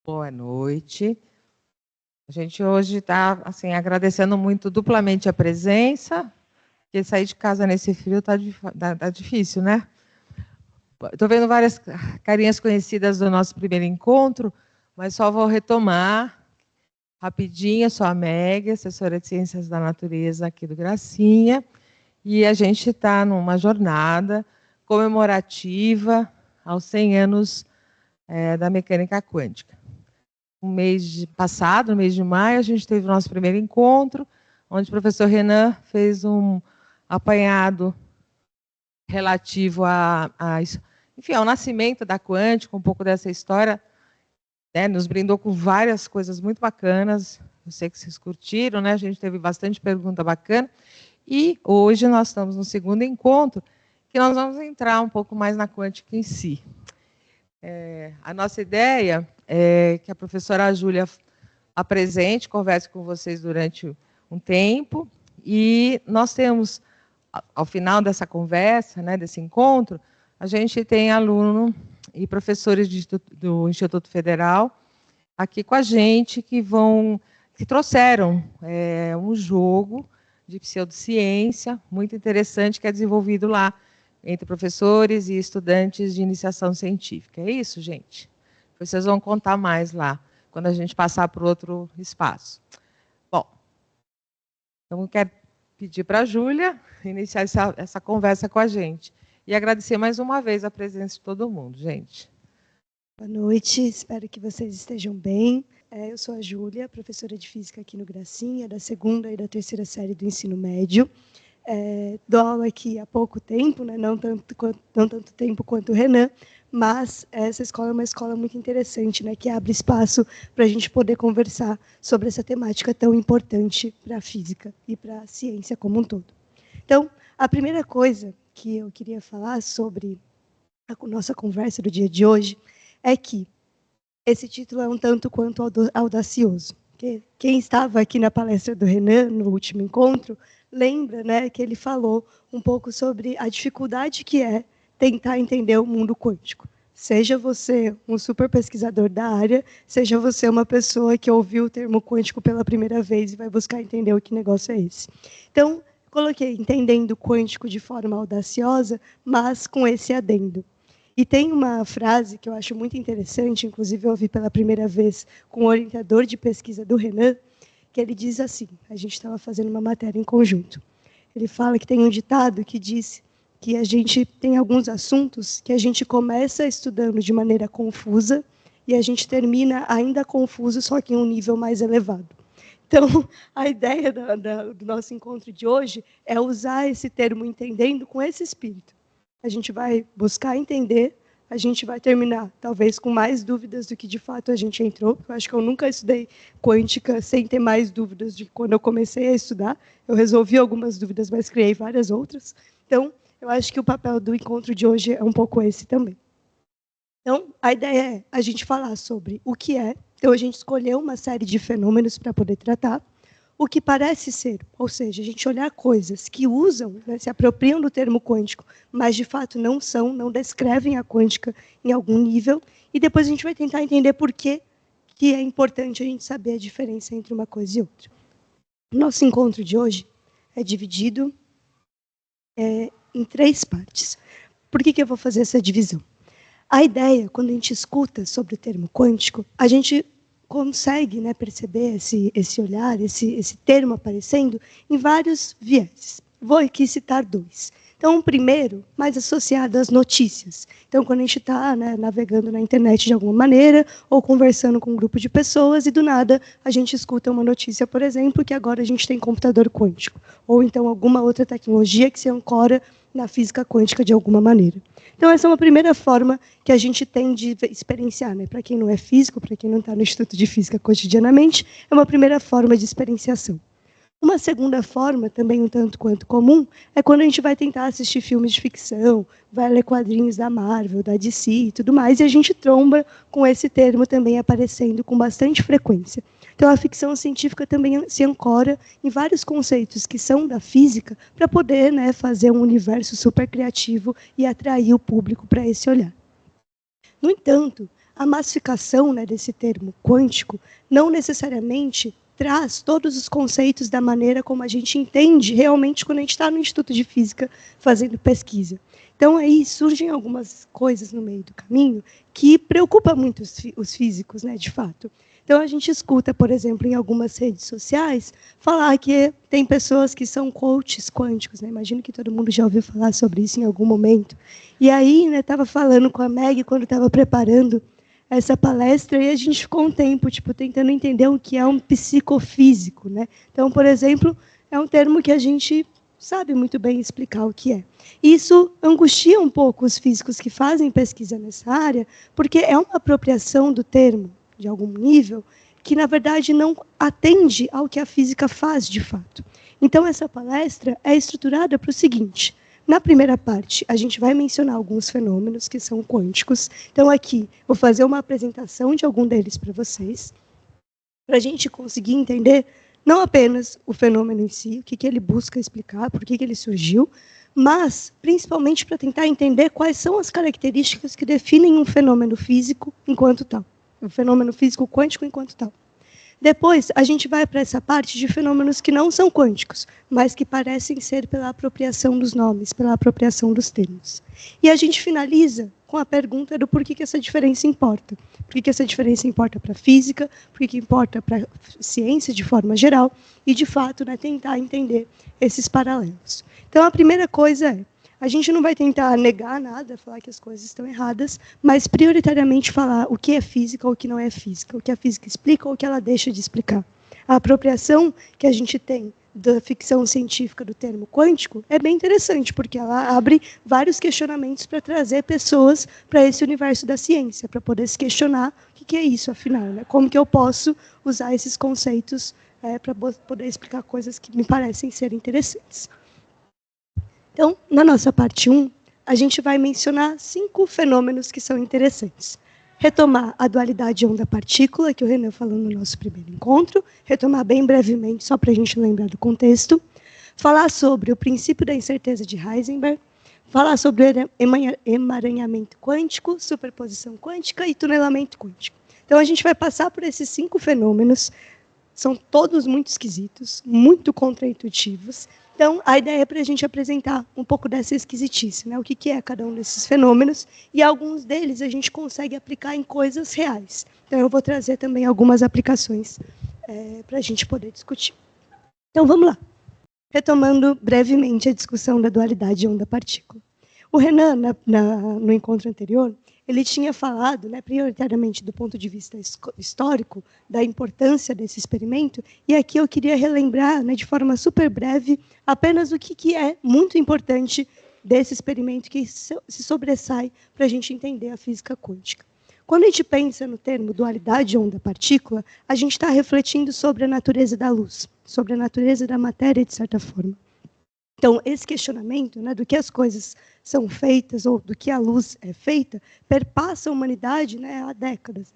Boa noite. A gente hoje está assim, agradecendo muito duplamente a presença, porque sair de casa nesse frio tá difícil, né? Estou vendo várias carinhas conhecidas do nosso primeiro encontro, mas só vou retomar rapidinho. Eu sou a Meg, assessora de Ciências da Natureza aqui do Gracinha, e a gente está numa jornada comemorativa aos 100 anos da mecânica quântica. No mês de maio, a gente teve o nosso primeiro encontro, onde o professor Renan fez um apanhado relativo enfim, ao nascimento da quântica, um pouco dessa história, né, nos brindou com várias coisas muito bacanas. Eu sei que vocês curtiram, né? A gente teve bastante pergunta bacana. E hoje nós estamos no segundo encontro, que nós vamos entrar um pouco mais na quântica em si. A nossa ideia é que a professora Júlia apresente, converse com vocês durante um tempo, e nós temos, ao final dessa conversa, né, desse encontro, a gente tem aluno e professores do Instituto Federal aqui com a gente que trouxeram um jogo de pseudociência muito interessante que é desenvolvido lá entre professores e estudantes de iniciação científica. É isso, gente? Vocês vão contar mais lá, quando a gente passar para o outro espaço. Bom, então eu quero pedir para a Júlia iniciar essa conversa com a gente. E agradecer mais uma vez a presença de todo mundo, gente. Boa noite, espero que vocês estejam bem. Eu sou a Júlia, professora de Física aqui no Gracinha, da segunda e da terceira série do ensino médio. Dou aula aqui há pouco tempo, né? não tanto tempo quanto o Renan, mas essa escola é uma escola muito interessante, né? Que abre espaço para a gente poder conversar sobre essa temática tão importante para a física e para a ciência como um todo. Então, a primeira coisa que eu queria falar sobre a nossa conversa do dia de hoje é que esse título é um tanto quanto audacioso. Quem estava aqui na palestra do Renan, no último encontro, lembra, né, que ele falou um pouco sobre a dificuldade que é tentar entender o mundo quântico. Seja você um super pesquisador da área, seja você uma pessoa que ouviu o termo quântico pela primeira vez e vai buscar entender o que negócio é esse. Então, coloquei entendendo o quântico de forma audaciosa, mas com esse adendo. E tem uma frase que eu acho muito interessante, inclusive eu ouvi pela primeira vez com o orientador de pesquisa do Renan, que ele diz assim, a gente estava fazendo uma matéria em conjunto. Ele fala que tem um ditado que diz que a gente tem alguns assuntos que a gente começa estudando de maneira confusa e a gente termina ainda confuso, só que em um nível mais elevado. Então, a ideia do nosso encontro de hoje é usar esse termo entendendo com esse espírito. A gente vai buscar entender, a gente vai terminar, talvez, com mais dúvidas do que, de fato, a gente entrou. Eu acho que eu nunca estudei quântica sem ter mais dúvidas de quando eu comecei a estudar. Eu resolvi algumas dúvidas, mas criei várias outras. Então, eu acho que o papel do encontro de hoje é um pouco esse também. Então, a ideia é a gente falar sobre o que é. Então, a gente escolheu uma série de fenômenos para poder tratar. O que parece ser, ou seja, a gente olhar coisas que usam, né, se apropriam do termo quântico, mas de fato não são, não descrevem a quântica em algum nível, e depois a gente vai tentar entender por que é importante a gente saber a diferença entre uma coisa e outra. O nosso encontro de hoje é dividido em 3 partes. Por que eu vou fazer essa divisão? A ideia, quando a gente escuta sobre o termo quântico, a gente consegue, né, perceber esse olhar, esse termo aparecendo em vários vieses. Vou aqui citar 2. Então, o primeiro, mais associado às notícias. Então, quando a gente está, né, navegando na internet de alguma maneira, ou conversando com um grupo de pessoas, e do nada a gente escuta uma notícia, por exemplo, que agora a gente tem computador quântico. Ou então alguma outra tecnologia que se ancora na física quântica de alguma maneira. Então, essa é uma primeira forma que a gente tem de experienciar, né? Para quem não é físico, para quem não está no Instituto de Física cotidianamente, é uma primeira forma de experienciação. Uma segunda forma, também um tanto quanto comum, é quando a gente vai tentar assistir filmes de ficção, vai ler quadrinhos da Marvel, da DC e tudo mais, e a gente tromba com esse termo também aparecendo com bastante frequência. Então, a ficção científica também se ancora em vários conceitos que são da física para poder, né, fazer um universo super criativo e atrair o público para esse olhar. No entanto, a massificação, né, desse termo quântico não necessariamente traz todos os conceitos da maneira como a gente entende realmente quando a gente está no Instituto de Física fazendo pesquisa. Então, aí surgem algumas coisas no meio do caminho que preocupam muito os físicos, né, de fato. Então, a gente escuta, por exemplo, em algumas redes sociais, falar que tem pessoas que são coaches quânticos, né? Imagino que todo mundo já ouviu falar sobre isso em algum momento. E aí, estava falando com a Meg quando estava preparando essa palestra, e a gente ficou um tempo tentando entender o que é um psicofísico, né? Então, por exemplo, é um termo que a gente sabe muito bem explicar o que é. Isso angustia um pouco os físicos que fazem pesquisa nessa área, porque é uma apropriação do termo, de algum nível, que, na verdade, não atende ao que a física faz de fato. Então, essa palestra é estruturada para o seguinte: na primeira parte, a gente vai mencionar alguns fenômenos que são quânticos. Então, aqui, vou fazer uma apresentação de algum deles para vocês, para a gente conseguir entender não apenas o fenômeno em si, o que ele busca explicar, por que ele surgiu, mas, principalmente, para tentar entender quais são as características que definem um fenômeno físico enquanto tal. Um fenômeno físico quântico enquanto tal. Depois, a gente vai para essa parte de fenômenos que não são quânticos, mas que parecem ser pela apropriação dos nomes, pela apropriação dos termos. E a gente finaliza com a pergunta do por que essa diferença importa. Por que essa diferença importa para a física, por que importa para a ciência de forma geral, e, de fato, tentar entender esses paralelos. Então, a primeira coisa é: a gente não vai tentar negar nada, falar que as coisas estão erradas, mas prioritariamente falar o que é física ou o que não é física, o que a física explica ou o que ela deixa de explicar. A apropriação que a gente tem da ficção científica do termo quântico é bem interessante, porque ela abre vários questionamentos para trazer pessoas para esse universo da ciência, para poder se questionar o que é isso, afinal, né? Como que eu posso usar esses conceitos para poder explicar coisas que me parecem ser interessantes. Então, na nossa parte 1, a gente vai mencionar 5 fenômenos que são interessantes. Retomar a dualidade onda-partícula, que o Renan falou no nosso primeiro encontro, retomar bem brevemente, só para a gente lembrar do contexto. Falar sobre o princípio da incerteza de Heisenberg, falar sobre o emaranhamento quântico, superposição quântica e tunelamento quântico. Então, a gente vai passar por esses 5 fenômenos, são todos muito esquisitos, muito contraintuitivos. Então, a ideia é para a gente apresentar um pouco dessa esquisitice, né? O que é cada um desses fenômenos, e alguns deles a gente consegue aplicar em coisas reais. Então, eu vou trazer também algumas aplicações para a gente poder discutir. Então, vamos lá. Retomando brevemente a discussão da dualidade onda-partícula. O Renan, no encontro anterior, ele tinha falado, prioritariamente do ponto de vista histórico, da importância desse experimento, e aqui eu queria relembrar, de forma super breve, apenas o que é muito importante desse experimento que se sobressai para a gente entender a física quântica. Quando a gente pensa no termo dualidade onda-partícula, a gente está refletindo sobre a natureza da luz, sobre a natureza da matéria, de certa forma. Então, esse questionamento do que as coisas são feitas, ou do que a luz é feita, perpassa a humanidade há décadas,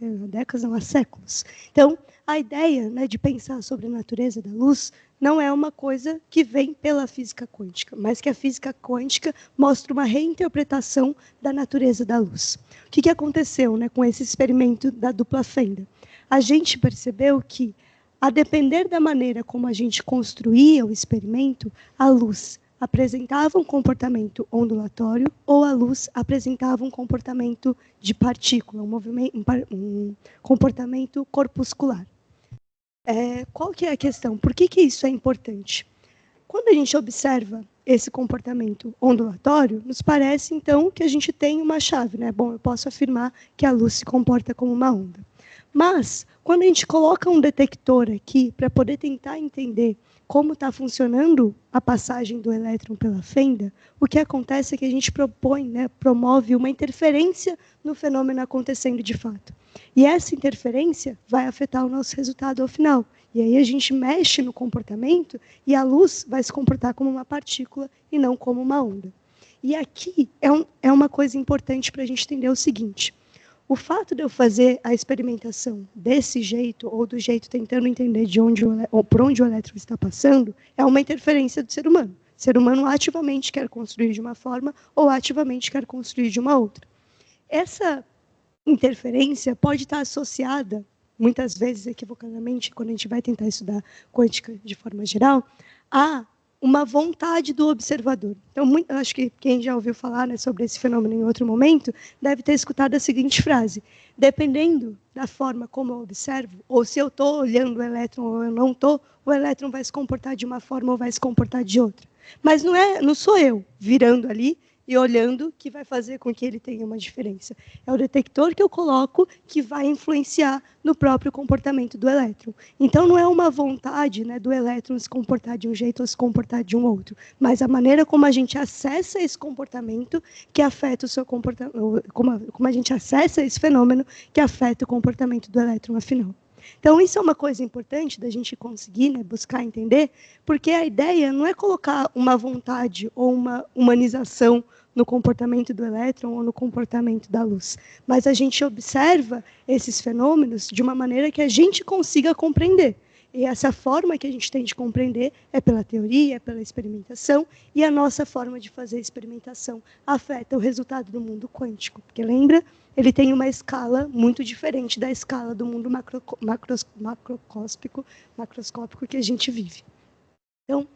há séculos. Então, a ideia de pensar sobre a natureza da luz não é uma coisa que vem pela física quântica, mas que a física quântica mostra uma reinterpretação da natureza da luz. O que aconteceu com esse experimento da dupla fenda? A gente percebeu que, a depender da maneira como a gente construía o experimento, a luz apresentava um comportamento ondulatório ou a luz apresentava um comportamento de partícula, um comportamento corpuscular. Qual que é a questão? Por que isso é importante? Quando a gente observa esse comportamento ondulatório, nos parece, então, que a gente tem uma chave. Bom, eu posso afirmar que a luz se comporta como uma onda. Mas, quando a gente coloca um detector aqui para poder tentar entender como está funcionando a passagem do elétron pela fenda, o que acontece é que a gente promove uma interferência no fenômeno acontecendo de fato. E essa interferência vai afetar o nosso resultado ao final. E aí a gente mexe no comportamento e a luz vai se comportar como uma partícula e não como uma onda. E aqui é uma coisa importante para a gente entender o seguinte: o fato de eu fazer a experimentação desse jeito, ou do jeito tentando entender por onde o elétron está passando, é uma interferência do ser humano. O ser humano ativamente quer construir de uma forma ou ativamente quer construir de uma outra. Essa interferência pode estar associada, muitas vezes equivocadamente, quando a gente vai tentar estudar quântica de forma geral, a uma vontade do observador. Então, acho que quem já ouviu falar, né, sobre esse fenômeno em outro momento, deve ter escutado a seguinte frase: dependendo da forma como eu observo, ou se eu estou olhando o elétron ou eu não estou, o elétron vai se comportar de uma forma ou vai se comportar de outra. Mas não sou eu virando ali e olhando que vai fazer com que ele tenha uma diferença. É o detector que eu coloco que vai influenciar no próprio comportamento do elétron. Então, não é uma vontade, né, do elétron se comportar de um jeito ou se comportar de um outro, mas a maneira como a gente acessa esse comportamento que afeta o seu comportamento, como a gente acessa esse fenômeno que afeta o comportamento do elétron, afinal. Então, isso é uma coisa importante da gente conseguir, né, buscar entender, porque a ideia não é colocar uma vontade ou uma humanização no comportamento do elétron ou no comportamento da luz, mas a gente observa esses fenômenos de uma maneira que a gente consiga compreender. E essa forma que a gente tem de compreender é pela teoria, é pela experimentação, e a nossa forma de fazer experimentação afeta o resultado do mundo quântico. Porque, lembra, ele tem uma escala muito diferente da escala do mundo macroscópico que a gente vive. Então,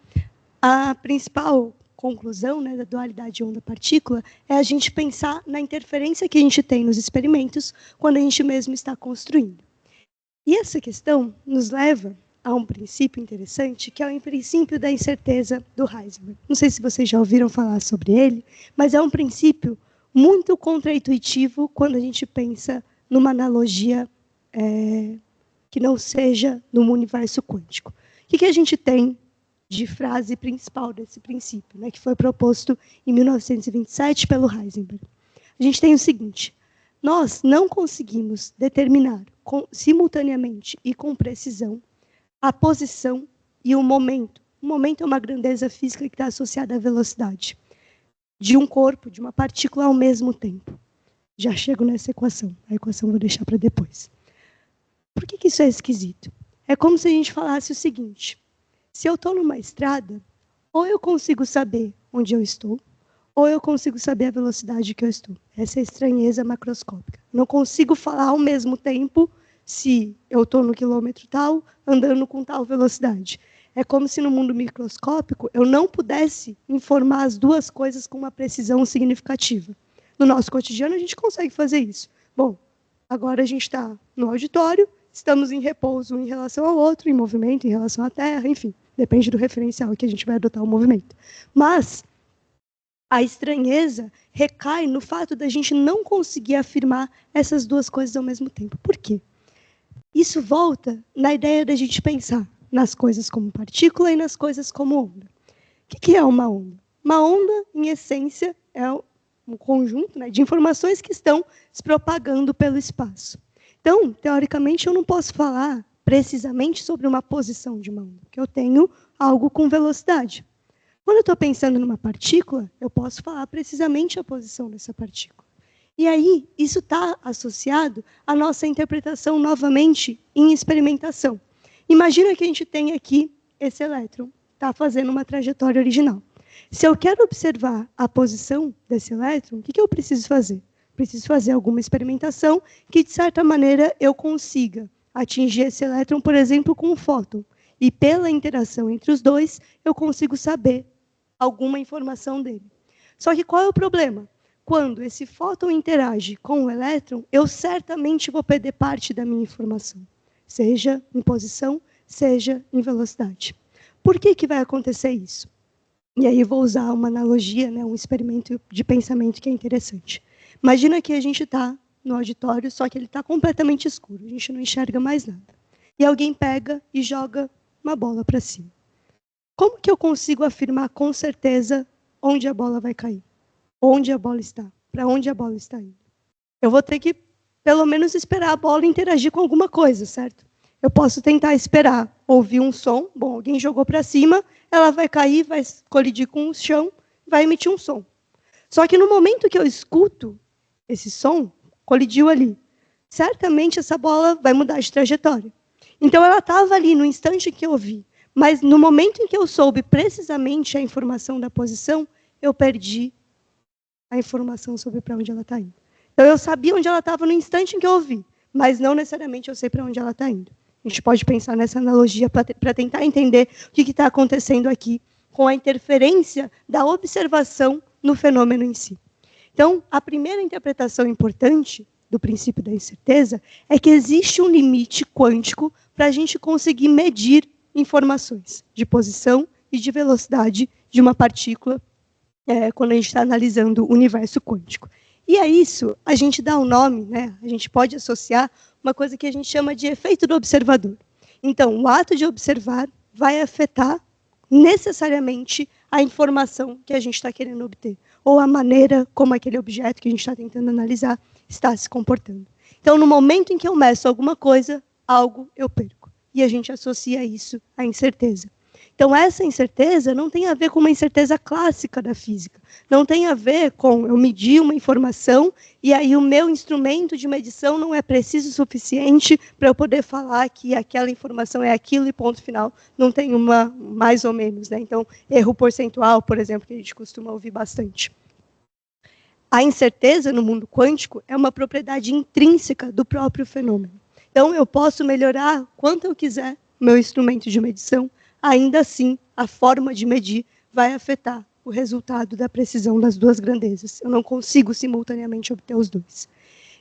a principal conclusão, né, da dualidade onda-partícula é a gente pensar na interferência que a gente tem nos experimentos quando a gente mesmo está construindo. E essa questão nos leva a um princípio interessante, que é o princípio da incerteza do Heisenberg. Não sei se vocês já ouviram falar sobre ele, mas é um princípio muito contraintuitivo quando a gente pensa numa analogia que não seja no universo quântico. O que a gente tem de frase principal desse princípio, né, que foi proposto em 1927 pelo Heisenberg? A gente tem o seguinte: nós não conseguimos determinar simultaneamente e com precisão a posição e o momento. O momento é uma grandeza física que está associada à velocidade de um corpo, de uma partícula ao mesmo tempo. Já chego nessa equação. A equação vou deixar para depois. Por que isso é esquisito? É como se a gente falasse o seguinte: se eu estou numa estrada, ou eu consigo saber onde eu estou, ou eu consigo saber a velocidade que eu estou. Essa é a estranheza macroscópica. Não consigo falar ao mesmo tempo se eu estou no quilômetro tal, andando com tal velocidade. É como se no mundo microscópico eu não pudesse informar as duas coisas com uma precisão significativa. No nosso cotidiano a gente consegue fazer isso. Bom, agora a gente está no auditório, estamos em repouso em relação ao outro, em movimento em relação à Terra, enfim, depende do referencial que a gente vai adotar o movimento. Mas a estranheza recai no fato da gente não conseguir afirmar essas duas coisas ao mesmo tempo. Por quê? Isso volta na ideia da gente pensar nas coisas como partícula e nas coisas como onda. O que é uma onda? Uma onda, em essência, é um conjunto, né, de informações que estão se propagando pelo espaço. Então, teoricamente, eu não posso falar precisamente sobre uma posição de uma onda, porque eu tenho algo com velocidade. Quando eu estou pensando numa partícula, eu posso falar precisamente a posição dessa partícula. E aí, isso está associado à nossa interpretação, novamente, em experimentação. Imagina que a gente tem aqui esse elétron, está fazendo uma trajetória original. Se eu quero observar a posição desse elétron, o que eu preciso fazer? Preciso fazer alguma experimentação que, de certa maneira, eu consiga atingir esse elétron, por exemplo, com um fóton. E, pela interação entre os dois, eu consigo saber alguma informação dele. Só que qual é o problema? Quando esse fóton interage com o elétron, eu certamente vou perder parte da minha informação, seja em posição, seja em velocidade. Por que vai acontecer isso? E aí eu vou usar uma analogia, né, um experimento de pensamento que é interessante. Imagina que a gente está no auditório, só que ele está completamente escuro, a gente não enxerga mais nada. E alguém pega e joga uma bola para cima. Como que eu consigo afirmar com certeza onde a bola vai cair? Onde a bola está? Para onde a bola está indo? Eu vou ter que, pelo menos, esperar a bola interagir com alguma coisa, certo? Eu posso tentar esperar, ouvir um som. Bom, alguém jogou para cima, ela vai cair, vai colidir com o chão, vai emitir um som. Só que no momento que eu escuto esse som, colidiu ali, certamente essa bola vai mudar de trajetória. Então, ela estava ali no instante que eu ouvi, mas no momento em que eu soube precisamente a informação da posição, eu perdi a informação sobre para onde ela está indo. Então, eu sabia onde ela estava no instante em que eu ouvi, mas não necessariamente eu sei para onde ela está indo. A gente pode pensar nessa analogia para tentar entender o que está acontecendo aqui com a interferência da observação no fenômeno em si. Então, a primeira interpretação importante do princípio da incerteza é que existe um limite quântico para a gente conseguir medir informações de posição e de velocidade de uma partícula quando a gente está analisando o universo quântico. E a isso, a gente dá um nome, né? A gente pode associar uma coisa que a gente chama de efeito do observador. Então, o ato de observar vai afetar necessariamente a informação que a gente está querendo obter, ou a maneira como aquele objeto que a gente está tentando analisar está se comportando. Então, no momento em que eu meço alguma coisa, algo eu perco. E a gente associa isso à incerteza. Então, essa incerteza não tem a ver com uma incerteza clássica da física. Não tem a ver com eu medir uma informação e aí o meu instrumento de medição não é preciso o suficiente para eu poder falar que aquela informação é aquilo e ponto final. Não tem uma mais ou menos, né? Então, erro percentual, por exemplo, que a gente costuma ouvir bastante. A incerteza no mundo quântico é uma propriedade intrínseca do próprio fenômeno. Então, eu posso melhorar quanto eu quiser o meu instrumento de medição, ainda assim, a forma de medir vai afetar o resultado da precisão das duas grandezas. Eu não consigo simultaneamente obter os dois.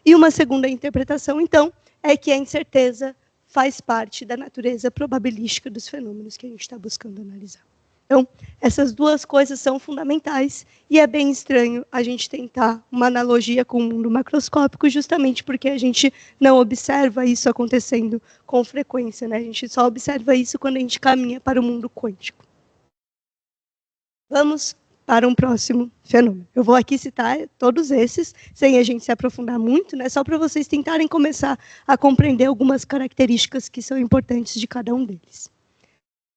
E uma segunda interpretação, então, é que a incerteza faz parte da natureza probabilística dos fenômenos que a gente está buscando analisar. Então, essas duas coisas são fundamentais e é bem estranho a gente tentar uma analogia com o mundo macroscópico justamente porque a gente não observa isso acontecendo com frequência, né? A gente só observa isso quando a gente caminha para o mundo quântico. Vamos para um próximo fenômeno. Eu vou aqui citar todos esses, sem a gente se aprofundar muito, né? Só para vocês tentarem começar a compreender algumas características que são importantes de cada um deles.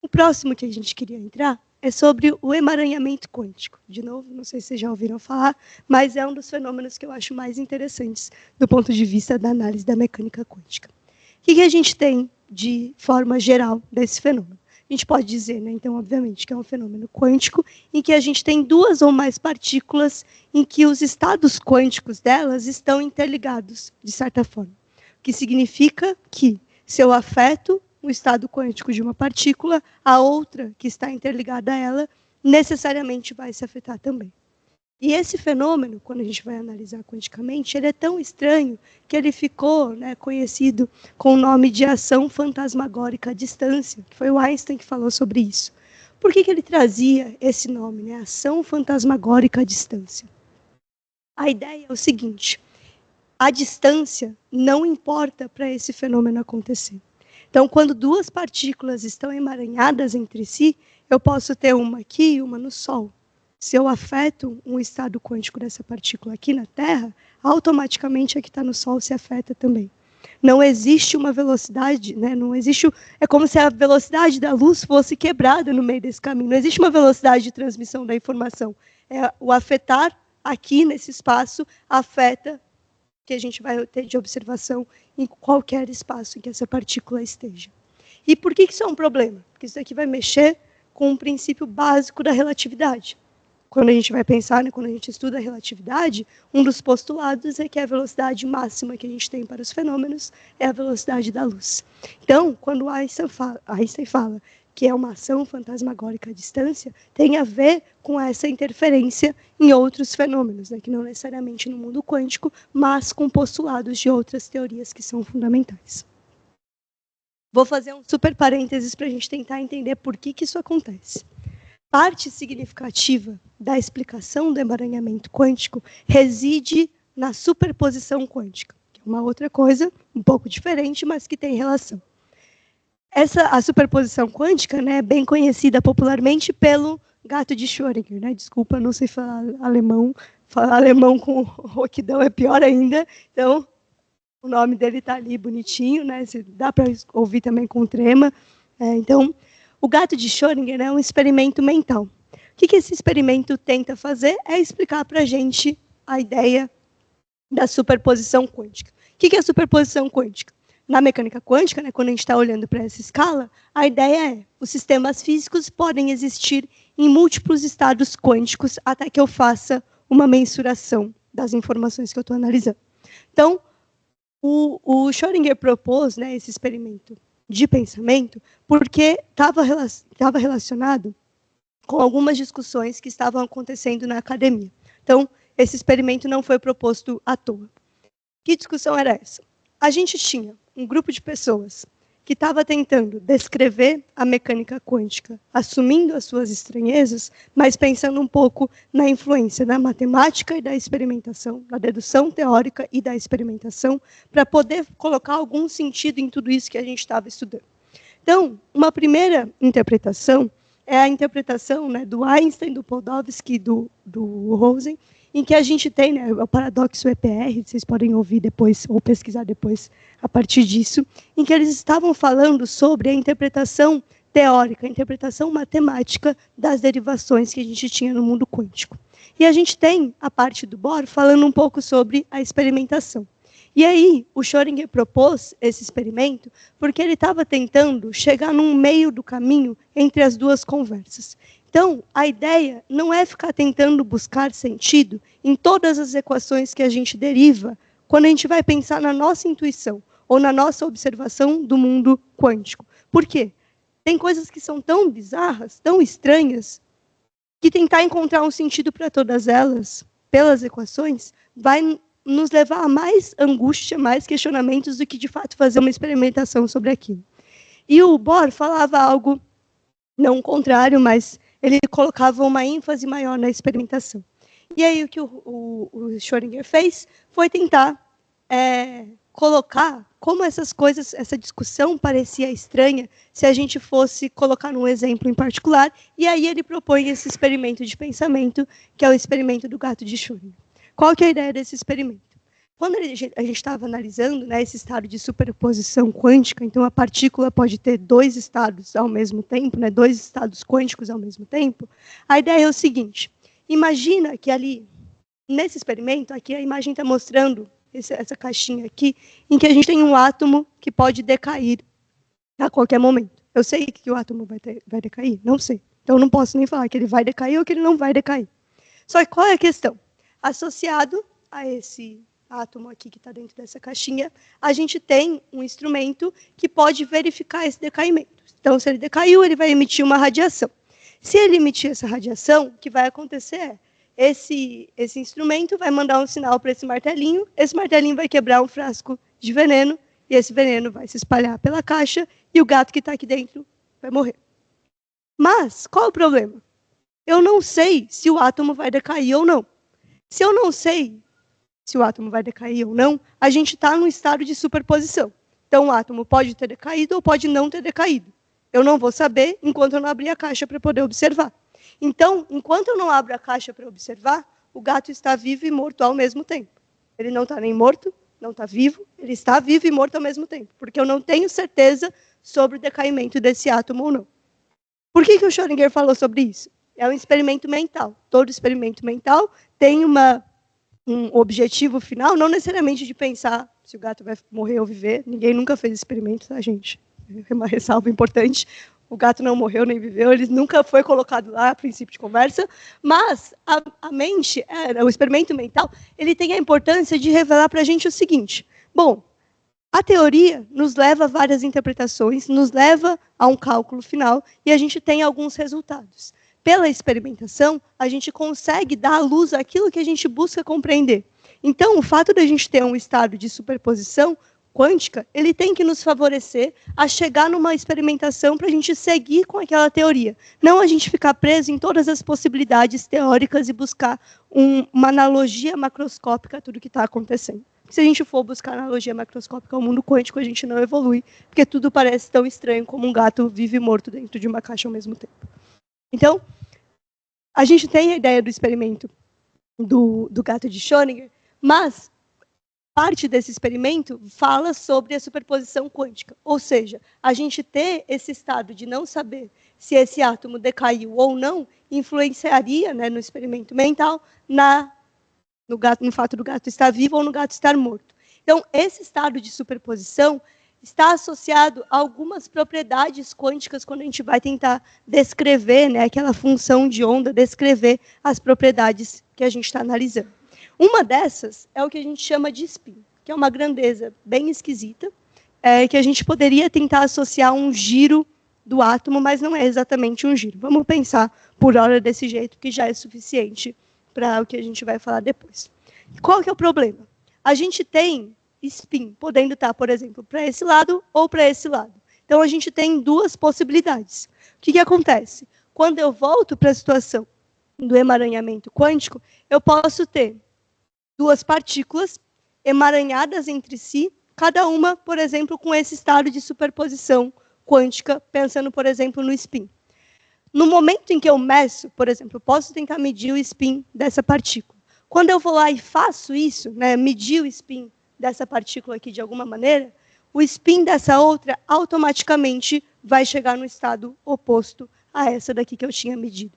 O próximo que a gente queria entrar é sobre o emaranhamento quântico. De novo, não sei se vocês já ouviram falar, mas é um dos fenômenos que eu acho mais interessantes do ponto de vista da análise da mecânica quântica. O que a gente tem de forma geral desse fenômeno? A gente pode dizer, né, então, obviamente, que é um fenômeno quântico em que a gente tem duas ou mais partículas em que os estados quânticos delas estão interligados, de certa forma. O que significa que, se eu afeto o estado quântico de uma partícula, a outra que está interligada a ela, necessariamente vai se afetar também. E esse fenômeno, quando a gente vai analisar quanticamente, ele é tão estranho que ele ficou, né, conhecido com o nome de ação fantasmagórica à distância, que foi o Einstein que falou sobre isso. Por que ele trazia esse nome, né, ação fantasmagórica à distância? A ideia é o seguinte: a distância não importa para esse fenômeno acontecer. Então, quando duas partículas estão emaranhadas entre si, eu posso ter uma aqui e uma no Sol. Se eu afeto um estado quântico dessa partícula aqui na Terra, automaticamente a que está no Sol se afeta também. Não existe uma velocidade, né? Não existe, é como se a velocidade da luz fosse quebrada no meio desse caminho. Não existe uma velocidade de transmissão da informação. O afetar aqui nesse espaço afeta que a gente vai ter de observação em qualquer espaço em que essa partícula esteja. E por que isso é um problema? Porque isso aqui vai mexer com um princípio básico da relatividade. Quando a gente vai pensar, né, quando a gente estuda a relatividade, um dos postulados é que a velocidade máxima que a gente tem para os fenômenos é a velocidade da luz. Então, quando Einstein fala que é uma ação fantasmagórica à distância, tem a ver com essa interferência em outros fenômenos, né, que não necessariamente no mundo quântico, mas com postulados de outras teorias que são fundamentais. Vou fazer um super parênteses para a gente tentar entender por que isso acontece. Parte significativa da explicação do emaranhamento quântico reside na superposição quântica, que é uma outra coisa um pouco diferente, mas que tem relação. A superposição quântica, né, é bem conhecida popularmente pelo gato de Schrödinger. Né? Desculpa, não sei falar alemão. Falar alemão com roquidão é pior ainda. Então, o nome dele está ali bonitinho. Né? Dá para ouvir também com trema. Então, o gato de Schrödinger é um experimento mental. O que esse experimento tenta fazer é explicar para a gente a ideia da superposição quântica. O que é a superposição quântica? Na mecânica quântica, né, quando a gente está olhando para essa escala, a ideia é os sistemas físicos podem existir em múltiplos estados quânticos até que eu faça uma mensuração das informações que eu estou analisando. Então, o Schrödinger propôs, né, esse experimento de pensamento porque estava relacionado com algumas discussões que estavam acontecendo na academia. Então, esse experimento não foi proposto à toa. Que discussão era essa? A gente tinha um grupo de pessoas que estava tentando descrever a mecânica quântica, assumindo as suas estranhezas, mas pensando um pouco na influência da matemática e da experimentação, da dedução teórica e da experimentação, para poder colocar algum sentido em tudo isso que a gente estava estudando. Então, uma primeira interpretação é a interpretação, né, do Einstein, do Podolsky, do Rosen, em que a gente tem, né, o paradoxo EPR, vocês podem ouvir depois ou pesquisar depois a partir disso, em que eles estavam falando sobre a interpretação teórica, a interpretação matemática das derivações que a gente tinha no mundo quântico. E a gente tem a parte do Bohr falando um pouco sobre a experimentação. E aí, o Schrödinger propôs esse experimento porque ele estava tentando chegar num meio do caminho entre as duas conversas. Então, a ideia não é ficar tentando buscar sentido em todas as equações que a gente deriva quando a gente vai pensar na nossa intuição ou na nossa observação do mundo quântico. Por quê? Tem coisas que são tão bizarras, tão estranhas, que tentar encontrar um sentido para todas elas, pelas equações, vai nos levar a mais angústia, mais questionamentos do que, de fato, fazer uma experimentação sobre aquilo. E o Bohr falava algo, não o contrário, mas ele colocava uma ênfase maior na experimentação. E aí o que o Schrödinger fez foi tentar colocar como essas coisas, essa discussão parecia estranha se a gente fosse colocar um exemplo em particular, e aí ele propõe esse experimento de pensamento, que é o experimento do gato de Schrödinger. Qual que é a ideia desse experimento? Quando a gente estava analisando, né, esse estado de superposição quântica, então a partícula pode ter dois estados ao mesmo tempo, né, dois estados quânticos ao mesmo tempo, a ideia é o seguinte: imagina que ali, nesse experimento, aqui a imagem está mostrando essa caixinha aqui, em que a gente tem um átomo que pode decair a qualquer momento. Eu sei que o átomo vai decair? Não sei. Então, não posso nem falar que ele vai decair ou que ele não vai decair. Só que qual é a questão? Associado a esse átomo aqui que está dentro dessa caixinha, a gente tem um instrumento que pode verificar esse decaimento. Então, se ele decaiu, ele vai emitir uma radiação. Se ele emitir essa radiação, o que vai acontecer é esse instrumento vai mandar um sinal para esse martelinho vai quebrar um frasco de veneno, e esse veneno vai se espalhar pela caixa, e o gato que está aqui dentro vai morrer. Mas, qual é o problema? Eu não sei se o átomo vai decair ou não. Se eu não sei se o átomo vai decair ou não, a gente está num estado de superposição. Então, o átomo pode ter decaído ou pode não ter decaído. Eu não vou saber enquanto eu não abrir a caixa para poder observar. Então, enquanto eu não abro a caixa para observar, o gato está vivo e morto ao mesmo tempo. Ele não está nem morto, não está vivo, ele está vivo e morto ao mesmo tempo, porque eu não tenho certeza sobre o decaimento desse átomo ou não. Por que o Schrödinger falou sobre isso? É um experimento mental. Todo experimento mental tem um objetivo final, não necessariamente de pensar se o gato vai morrer ou viver. Ninguém nunca fez experimento, tá, gente? É uma ressalva importante. O gato não morreu nem viveu, ele nunca foi colocado lá a princípio de conversa, mas a mente, o experimento mental, ele tem a importância de revelar para a gente o seguinte: bom, a teoria nos leva a várias interpretações, nos leva a um cálculo final, e a gente tem alguns resultados. Pela experimentação, a gente consegue dar à luz aquilo que a gente busca compreender. Então, o fato de a gente ter um estado de superposição quântica, ele tem que nos favorecer a chegar numa experimentação para a gente seguir com aquela teoria. Não a gente ficar preso em todas as possibilidades teóricas e buscar uma analogia macroscópica a tudo que está acontecendo. Se a gente for buscar analogia macroscópica ao mundo quântico, a gente não evolui, porque tudo parece tão estranho como um gato vivo e morto dentro de uma caixa ao mesmo tempo. Então, a gente tem a ideia do experimento do gato de Schrödinger, mas parte desse experimento fala sobre a superposição quântica. Ou seja, a gente ter esse estado de não saber se esse átomo decaiu ou não influenciaria, né, no experimento mental no fato do gato estar vivo ou no gato estar morto. Então, esse estado de superposição está associado a algumas propriedades quânticas quando a gente vai tentar descrever, né, aquela função de onda, descrever as propriedades que a gente está analisando. Uma dessas é o que a gente chama de spin, que é uma grandeza bem esquisita, que a gente poderia tentar associar a um giro do átomo, mas não é exatamente um giro. Vamos pensar por hora desse jeito, que já é suficiente para o que a gente vai falar depois. Qual que é o problema? A gente tem spin podendo estar, por exemplo, para esse lado ou para esse lado. Então, a gente tem duas possibilidades. O que acontece? Quando eu volto para a situação do emaranhamento quântico, eu posso ter duas partículas emaranhadas entre si, cada uma, por exemplo, com esse estado de superposição quântica, pensando, por exemplo, no spin. No momento em que eu meço, por exemplo, eu posso tentar medir o spin dessa partícula. Quando eu vou lá e faço isso, né, medir o spin dessa partícula aqui de alguma maneira, o spin dessa outra automaticamente vai chegar no estado oposto a essa daqui que eu tinha medido.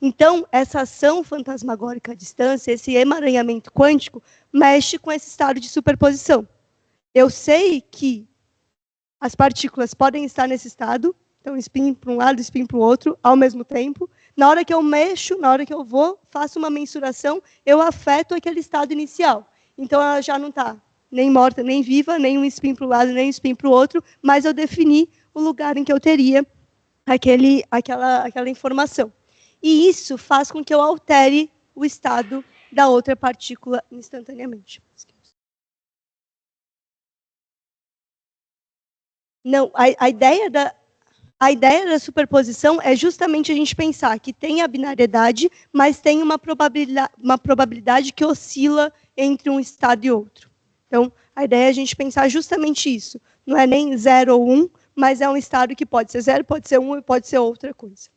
Então, essa ação fantasmagórica à distância, esse emaranhamento quântico, mexe com esse estado de superposição. Eu sei que as partículas podem estar nesse estado, então spin para um lado, spin para o outro, ao mesmo tempo. Na hora que eu mexo, na hora que eu vou, faço uma mensuração, eu afeto aquele estado inicial. Então, ela já não está nem morta, nem viva, nem um spin para um lado, nem um spin para o outro, mas eu defini o lugar em que eu teria aquela informação. E isso faz com que eu altere o estado da outra partícula instantaneamente. Não, a ideia da superposição é justamente a gente pensar que tem a binariedade, mas tem uma probabilidade que oscila entre um estado e outro. Então, a ideia é a gente pensar justamente isso. Não é nem 0 ou 1, mas é um estado que pode ser 0, pode ser 1 e pode ser outra coisa.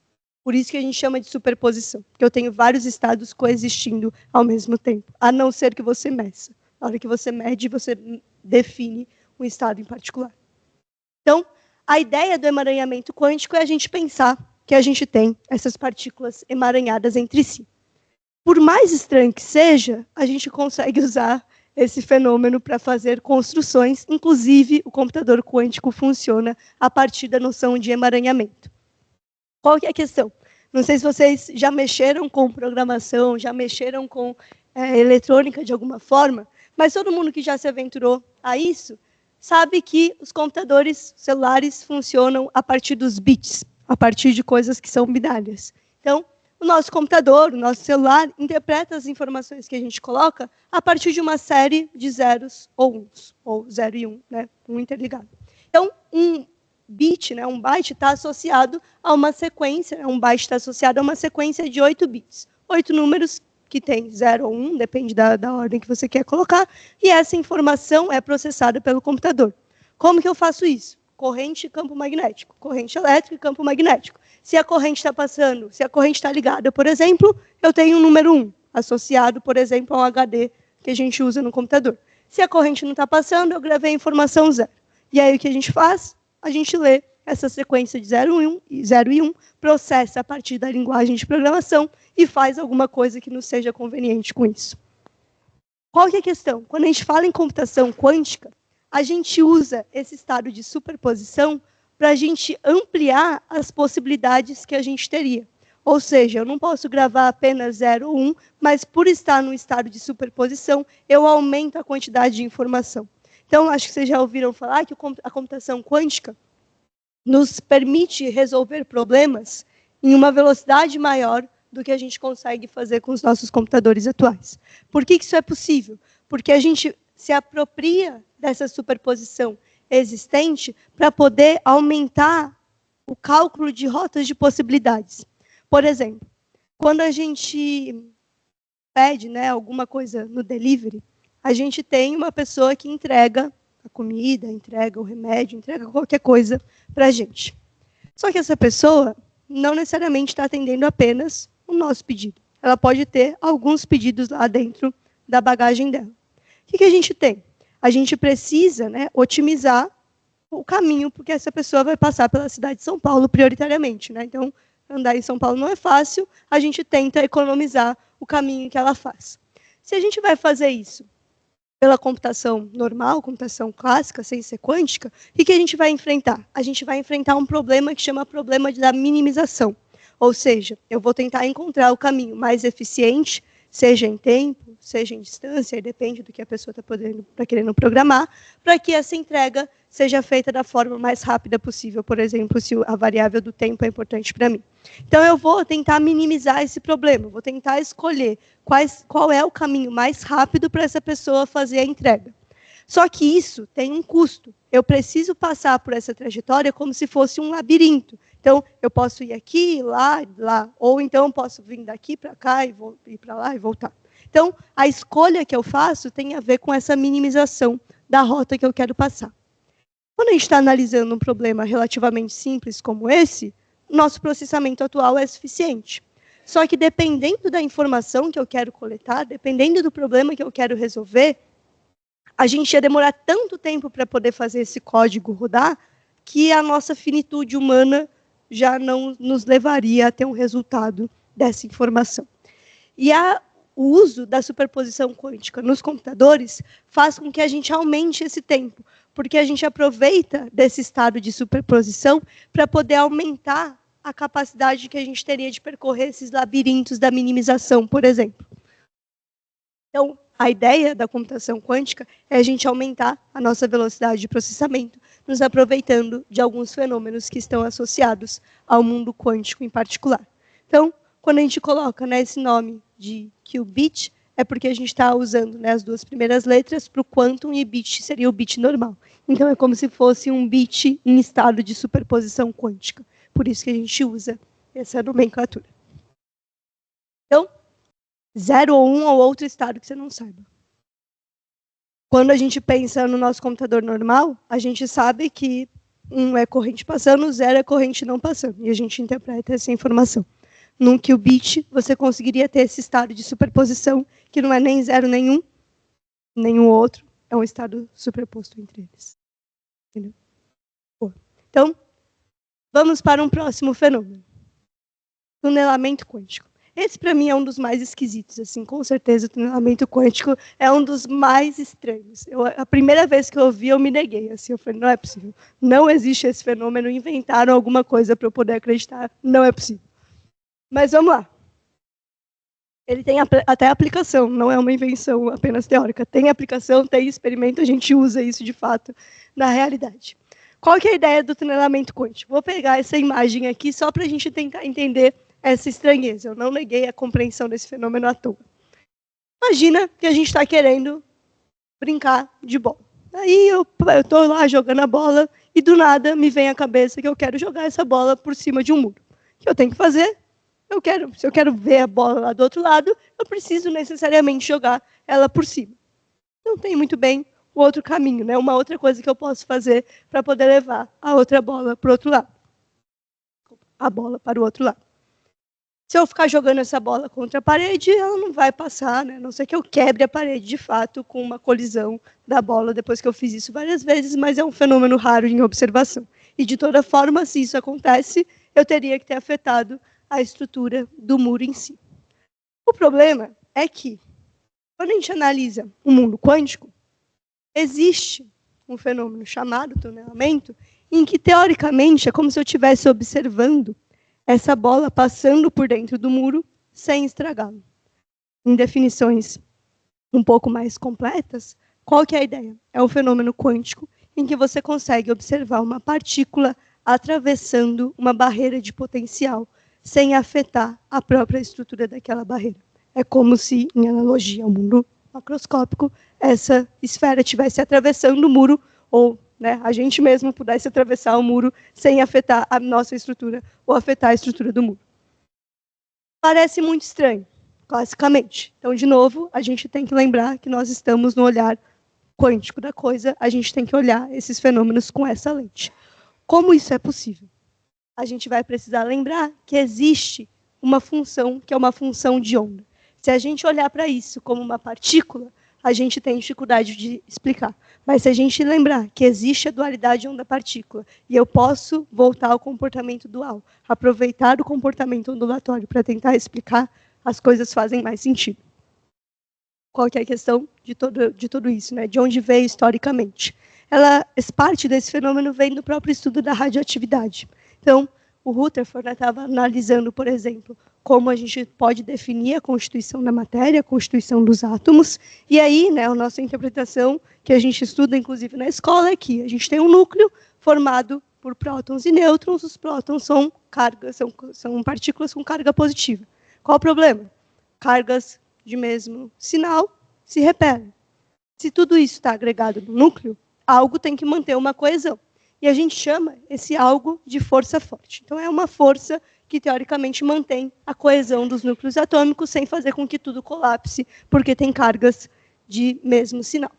Por isso que a gente chama de superposição, porque eu tenho vários estados coexistindo ao mesmo tempo, a não ser que você meça. Na hora que você mede, você define um estado em particular. Então, a ideia do emaranhamento quântico é a gente pensar que a gente tem essas partículas emaranhadas entre si. Por mais estranho que seja, a gente consegue usar esse fenômeno para fazer construções, inclusive o computador quântico funciona a partir da noção de emaranhamento. Qual que é a questão? Não sei se vocês já mexeram com programação, já mexeram com eletrônica de alguma forma, mas todo mundo que já se aventurou a isso sabe que os computadores celulares funcionam a partir dos bits, a partir de coisas que são binárias. Então, o nosso computador, o nosso celular, interpreta as informações que a gente coloca a partir de uma série de zeros ou uns, ou 0 e 1, né, um interligado. Então, um bit, né, um byte, está associado a uma sequência, um byte está associado a uma sequência de 8 bits. 8 números que tem 0 ou 1, depende da ordem que você quer colocar, e essa informação é processada pelo computador. Como que eu faço isso? Corrente e campo magnético. Corrente elétrica e campo magnético. Se a corrente está passando, se a corrente está ligada, por exemplo, eu tenho um número 1, associado, por exemplo, a um HD que a gente usa no computador. Se a corrente não está passando, eu gravei a informação 0. E aí o que a gente faz? A gente lê essa sequência de 0 e 1, processa a partir da linguagem de programação e faz alguma coisa que não seja conveniente com isso. Qual que é a questão? Quando a gente fala em computação quântica, a gente usa esse estado de superposição para a gente ampliar as possibilidades que a gente teria. Ou seja, eu não posso gravar apenas 0 ou 1, mas por estar no estado de superposição, eu aumento a quantidade de informação. Então, acho que vocês já ouviram falar que a computação quântica nos permite resolver problemas em uma velocidade maior do que a gente consegue fazer com os nossos computadores atuais. Por que isso é possível? Porque a gente se apropria dessa superposição existente para poder aumentar o cálculo de rotas de possibilidades. Por exemplo, quando a gente pede, né, alguma coisa no delivery, a gente tem uma pessoa que entrega a comida, entrega o remédio, entrega qualquer coisa para a gente. Só que essa pessoa não necessariamente está atendendo apenas o nosso pedido. Ela pode ter alguns pedidos lá dentro da bagagem dela. O que a gente tem? A gente precisa, né, otimizar o caminho, porque essa pessoa vai passar pela cidade de São Paulo prioritariamente, né? Então, andar em São Paulo não é fácil, a gente tenta economizar o caminho que ela faz. Se a gente vai fazer isso pela computação normal, computação clássica, sem ser quântica, o que a gente vai enfrentar? A gente vai enfrentar um problema que chama problema da minimização. Ou seja, eu vou tentar encontrar o caminho mais eficiente, seja em tempo, seja em distância, aí depende do que a pessoa está querendo programar, para que essa entrega seja feita da forma mais rápida possível, por exemplo, se a variável do tempo é importante para mim. Então, eu vou tentar minimizar esse problema, vou tentar escolher qual é o caminho mais rápido para essa pessoa fazer a entrega. Só que isso tem um custo. Eu preciso passar por essa trajetória como se fosse um labirinto. Então, eu posso ir aqui, lá, lá. Ou então, eu posso vir daqui para cá, e ir para lá e voltar. Então, a escolha que eu faço tem a ver com essa minimização da rota que eu quero passar. Quando a gente está analisando um problema relativamente simples como esse, nosso processamento atual é suficiente. Só que, dependendo da informação que eu quero coletar, dependendo do problema que eu quero resolver, a gente ia demorar tanto tempo para poder fazer esse código rodar, que a nossa finitude humana já não nos levaria a ter um resultado dessa informação. E o uso da superposição quântica nos computadores faz com que a gente aumente esse tempo, porque a gente aproveita desse estado de superposição para poder aumentar a capacidade que a gente teria de percorrer esses labirintos da minimização, por exemplo. Então, a ideia da computação quântica é a gente aumentar a nossa velocidade de processamento, nos aproveitando de alguns fenômenos que estão associados ao mundo quântico em particular. Então, quando a gente coloca esse nome de qubit, é porque a gente está usando as duas primeiras letras para o quantum, e bit seria o bit normal. Então, é como se fosse um bit em estado de superposição quântica. Por isso que a gente usa essa nomenclatura. Então, 0 ou 1 ou outro estado que você não saiba. Quando a gente pensa no nosso computador normal, a gente sabe que 1 é corrente passando, 0 é corrente não passando. E a gente interpreta essa informação. Num qubit, você conseguiria ter esse estado de superposição, que não é nem 0 nem 1, nem o outro, é um estado superposto entre eles. Entendeu? Então, vamos para um próximo fenômeno. Tunelamento quântico. Esse, para mim, é um dos mais esquisitos. Assim, com certeza, o tunelamento quântico é um dos mais estranhos. A primeira vez que eu ouvi, eu me neguei. Assim, eu falei, não é possível. Não existe esse fenômeno. Inventaram alguma coisa para eu poder acreditar. Não é possível. Mas vamos lá. Ele tem até aplicação. Não é uma invenção apenas teórica. Tem aplicação, tem experimento. A gente usa isso, de fato, na realidade. Qual que é a ideia do tunelamento quântico? Vou pegar essa imagem aqui só para a gente tentar entender essa estranheza. Eu não neguei a compreensão desse fenômeno à toa. Imagina que a gente está querendo brincar de bola. Aí eu estou lá jogando a bola e do nada me vem à cabeça que eu quero jogar essa bola por cima de um muro. O que eu tenho que fazer? Se eu quero ver a bola lá do outro lado, eu preciso necessariamente jogar ela por cima. Não tem muito bem o outro caminho, né? Uma outra coisa que eu posso fazer para poder levar a outra bola para o outro lado. A bola para o outro lado. Se eu ficar jogando essa bola contra a parede, ela não vai passar, né? A não ser que eu quebre a parede, de fato, com uma colisão da bola, depois que eu fiz isso várias vezes, mas é um fenômeno raro em observação. E, de toda forma, se isso acontece, eu teria que ter afetado a estrutura do muro em si. O problema é que, quando a gente analisa o mundo quântico, existe um fenômeno chamado tunelamento, em que, teoricamente, é como se eu estivesse observando essa bola passando por dentro do muro sem estragá-lo. Em definições um pouco mais completas, qual que é a ideia? É um fenômeno quântico em que você consegue observar uma partícula atravessando uma barreira de potencial sem afetar a própria estrutura daquela barreira. É como se, em analogia ao mundo macroscópico, essa esfera estivesse atravessando o muro, ou a gente mesmo pudesse atravessar o muro sem afetar a nossa estrutura ou afetar a estrutura do muro. Parece muito estranho, classicamente. Então, de novo, a gente tem que lembrar que nós estamos no olhar quântico da coisa, a gente tem que olhar esses fenômenos com essa lente. Como isso é possível? A gente vai precisar lembrar que existe uma função que é uma função de onda. Se a gente olhar para isso como uma partícula, a gente tem dificuldade de explicar. Mas se a gente lembrar que existe a dualidade onda-partícula e eu posso voltar ao comportamento dual, aproveitar o comportamento ondulatório para tentar explicar, as coisas fazem mais sentido. Qual que é a questão de tudo isso, né? De onde veio historicamente? Parte desse fenômeno vem do próprio estudo da radioatividade. Então, o Rutherford estava analisando, por exemplo, como a gente pode definir a constituição da matéria, a constituição dos átomos, e aí, né, a nossa interpretação, que a gente estuda, inclusive, na escola, é que a gente tem um núcleo formado por prótons e nêutrons. Os prótons são são partículas com carga positiva. Qual o problema? Cargas de mesmo sinal se repelem. Se tudo isso está agregado no núcleo, algo tem que manter uma coesão. E a gente chama esse algo de força forte. Então, é uma força que, teoricamente, mantém a coesão dos núcleos atômicos sem fazer com que tudo colapse, porque tem cargas de mesmo sinal.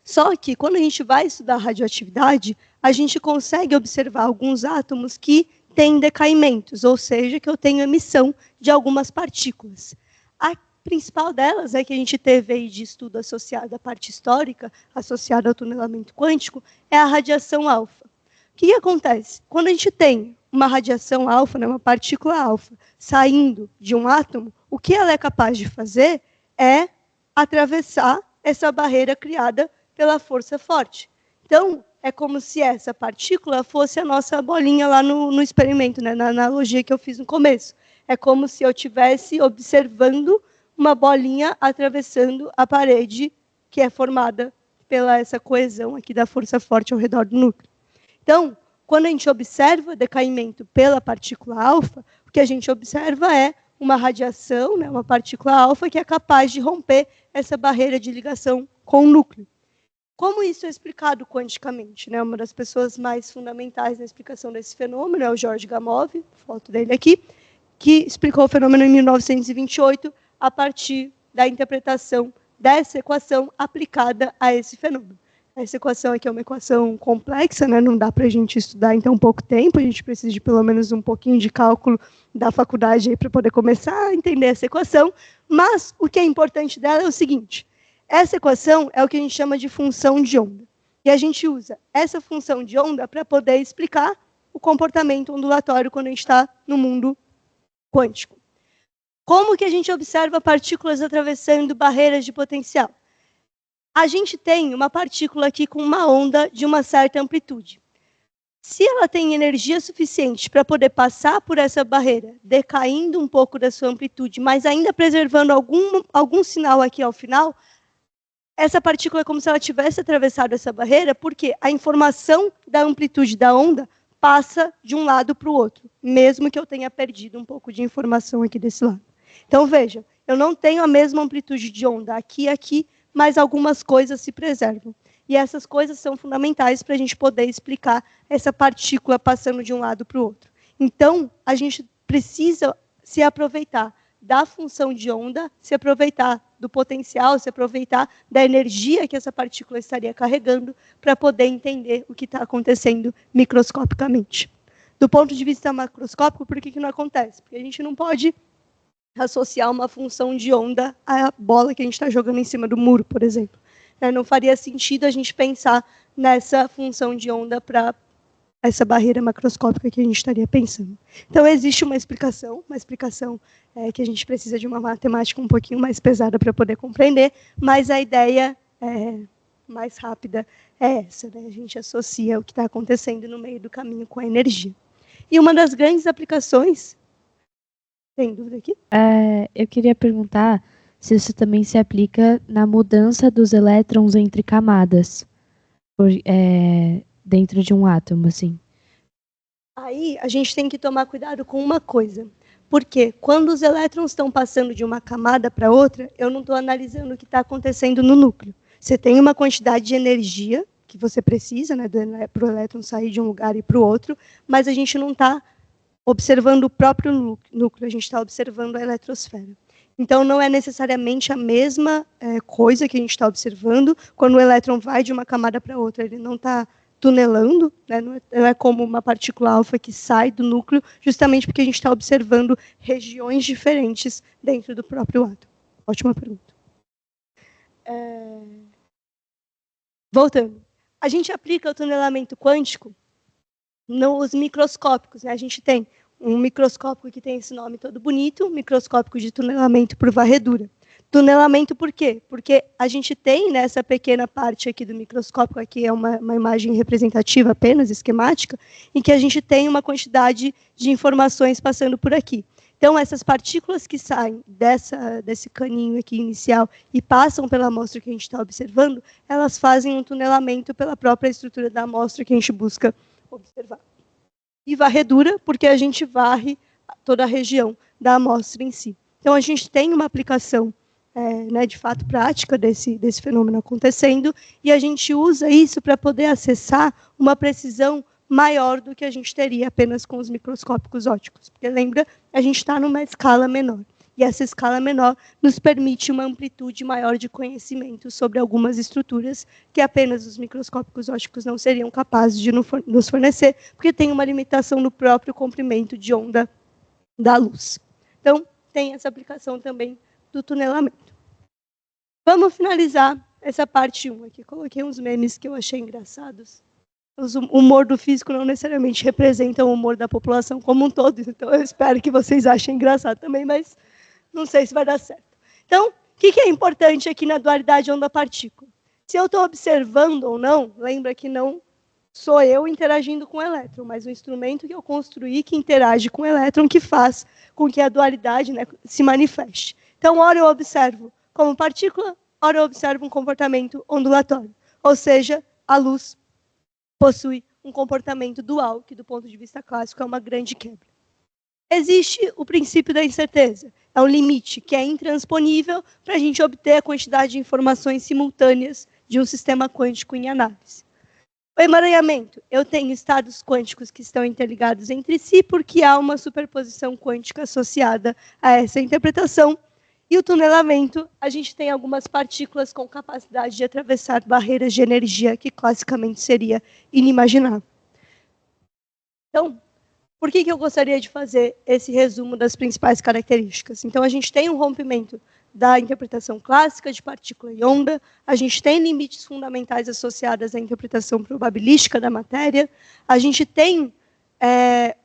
Só que, quando a gente vai estudar radioatividade, a gente consegue observar alguns átomos que têm decaimentos, ou seja, que eu tenho emissão de algumas partículas. A principal delas é que a gente teve aí de estudo associado à parte histórica, associado ao tunelamento quântico, é a radiação alfa. O que acontece? Quando a gente tem uma radiação alfa, né, uma partícula alfa, saindo de um átomo, o que ela é capaz de fazer é atravessar essa barreira criada pela força forte. Então, é como se essa partícula fosse a nossa bolinha lá no experimento, né, na analogia que eu fiz no começo. É como se eu estivesse observando uma bolinha atravessando a parede que é formada pela essa coesão aqui da força forte ao redor do núcleo. Então, quando a gente observa decaimento pela partícula alfa, o que a gente observa é uma radiação, né, uma partícula alfa que é capaz de romper essa barreira de ligação com o núcleo. Como isso é explicado quanticamente? Né? Uma das pessoas mais fundamentais na explicação desse fenômeno é o George Gamow, foto dele aqui, que explicou o fenômeno em 1928 a partir da interpretação dessa equação aplicada a esse fenômeno. Essa equação aqui é uma equação complexa, né? Não dá para a gente estudar em tão pouco tempo, a gente precisa de pelo menos um pouquinho de cálculo da faculdade para poder começar a entender essa equação, mas o que é importante dela é o seguinte: essa equação é o que a gente chama de função de onda. E a gente usa essa função de onda para poder explicar o comportamento ondulatório quando a gente está no mundo quântico. Como que a gente observa partículas atravessando barreiras de potencial? A gente tem uma partícula aqui com uma onda de uma certa amplitude. Se ela tem energia suficiente para poder passar por essa barreira, decaindo um pouco da sua amplitude, mas ainda preservando algum sinal aqui ao final, essa partícula é como se ela tivesse atravessado essa barreira, porque a informação da amplitude da onda passa de um lado para o outro, mesmo que eu tenha perdido um pouco de informação aqui desse lado. Então, veja, eu não tenho a mesma amplitude de onda aqui e aqui, mas algumas coisas se preservam. E essas coisas são fundamentais para a gente poder explicar essa partícula passando de um lado para o outro. Então, a gente precisa se aproveitar da função de onda, se aproveitar do potencial, se aproveitar da energia que essa partícula estaria carregando para poder entender o que está acontecendo microscopicamente. Do ponto de vista macroscópico, por que não acontece? Porque a gente não pode associar uma função de onda à bola que a gente está jogando em cima do muro, por exemplo. Não faria sentido a gente pensar nessa função de onda para essa barreira macroscópica que a gente estaria pensando. Então, existe uma explicação que a gente precisa de uma matemática um pouquinho mais pesada para poder compreender, mas a ideia mais rápida é essa, né? A gente associa o que está acontecendo no meio do caminho com a energia. E uma das grandes aplicações... Tem dúvida aqui? Eu queria perguntar se isso também se aplica na mudança dos elétrons entre camadas, dentro de um átomo, assim. Aí a gente tem que tomar cuidado com uma coisa, porque quando os elétrons estão passando de uma camada para outra, eu não estou analisando o que está acontecendo no núcleo. Você tem uma quantidade de energia que você precisa, né, para o elétron sair de um lugar e para o outro, mas a gente não está observando o próprio núcleo, a gente está observando a eletrosfera. Então, não é necessariamente a mesma coisa que a gente está observando quando o elétron vai de uma camada para outra. Ele não está tunelando, né? Não é como uma partícula alfa que sai do núcleo, justamente porque a gente está observando regiões diferentes dentro do próprio átomo. Ótima pergunta. Voltando. A gente aplica o tunelamento quântico nos microscópicos, né? A gente tem um microscópico que tem esse nome todo bonito, um microscópico de tunelamento por varredura. Tunelamento por quê? Porque a gente tem nessa pequena parte aqui do microscópio, aqui é uma imagem representativa apenas, esquemática, em que a gente tem uma quantidade de informações passando por aqui. Então, essas partículas que saem desse caninho aqui inicial e passam pela amostra que a gente está observando, elas fazem um tunelamento pela própria estrutura da amostra que a gente busca observar. E varredura, porque a gente varre toda a região da amostra em si. Então, a gente tem uma aplicação de fato prática desse fenômeno acontecendo, e a gente usa isso para poder acessar uma precisão maior do que a gente teria apenas com os microscópicos ópticos. Porque, lembra, a gente está numa escala menor, e essa escala menor nos permite uma amplitude maior de conhecimento sobre algumas estruturas que apenas os microscópicos ópticos não seriam capazes de nos fornecer, porque tem uma limitação no próprio comprimento de onda da luz. Então, tem essa aplicação também do tunelamento. Vamos finalizar essa parte 1 aqui. Coloquei uns memes que eu achei engraçados. O humor do físico não necessariamente representa o humor da população como um todo, então eu espero que vocês achem engraçado também, mas não sei se vai dar certo. Então, o que é importante aqui na dualidade onda-partícula? Se eu estou observando ou não, lembra que não sou eu interagindo com o elétron, mas o instrumento que eu construí que interage com o elétron que faz com que a dualidade, né, se manifeste. Então, ora eu observo como partícula, ora eu observo um comportamento ondulatório. Ou seja, a luz possui um comportamento dual, que do ponto de vista clássico é uma grande quebra. Existe o princípio da incerteza. É um limite que é intransponível para a gente obter a quantidade de informações simultâneas de um sistema quântico em análise. O emaranhamento. Eu tenho estados quânticos que estão interligados entre si porque há uma superposição quântica associada a essa interpretação. E o tunelamento, a gente tem algumas partículas com capacidade de atravessar barreiras de energia que classicamente seria inimaginável. Então, por que eu gostaria de fazer esse resumo das principais características? Então, a gente tem um rompimento da interpretação clássica de partícula e onda, a gente tem limites fundamentais associados à interpretação probabilística da matéria, a gente tem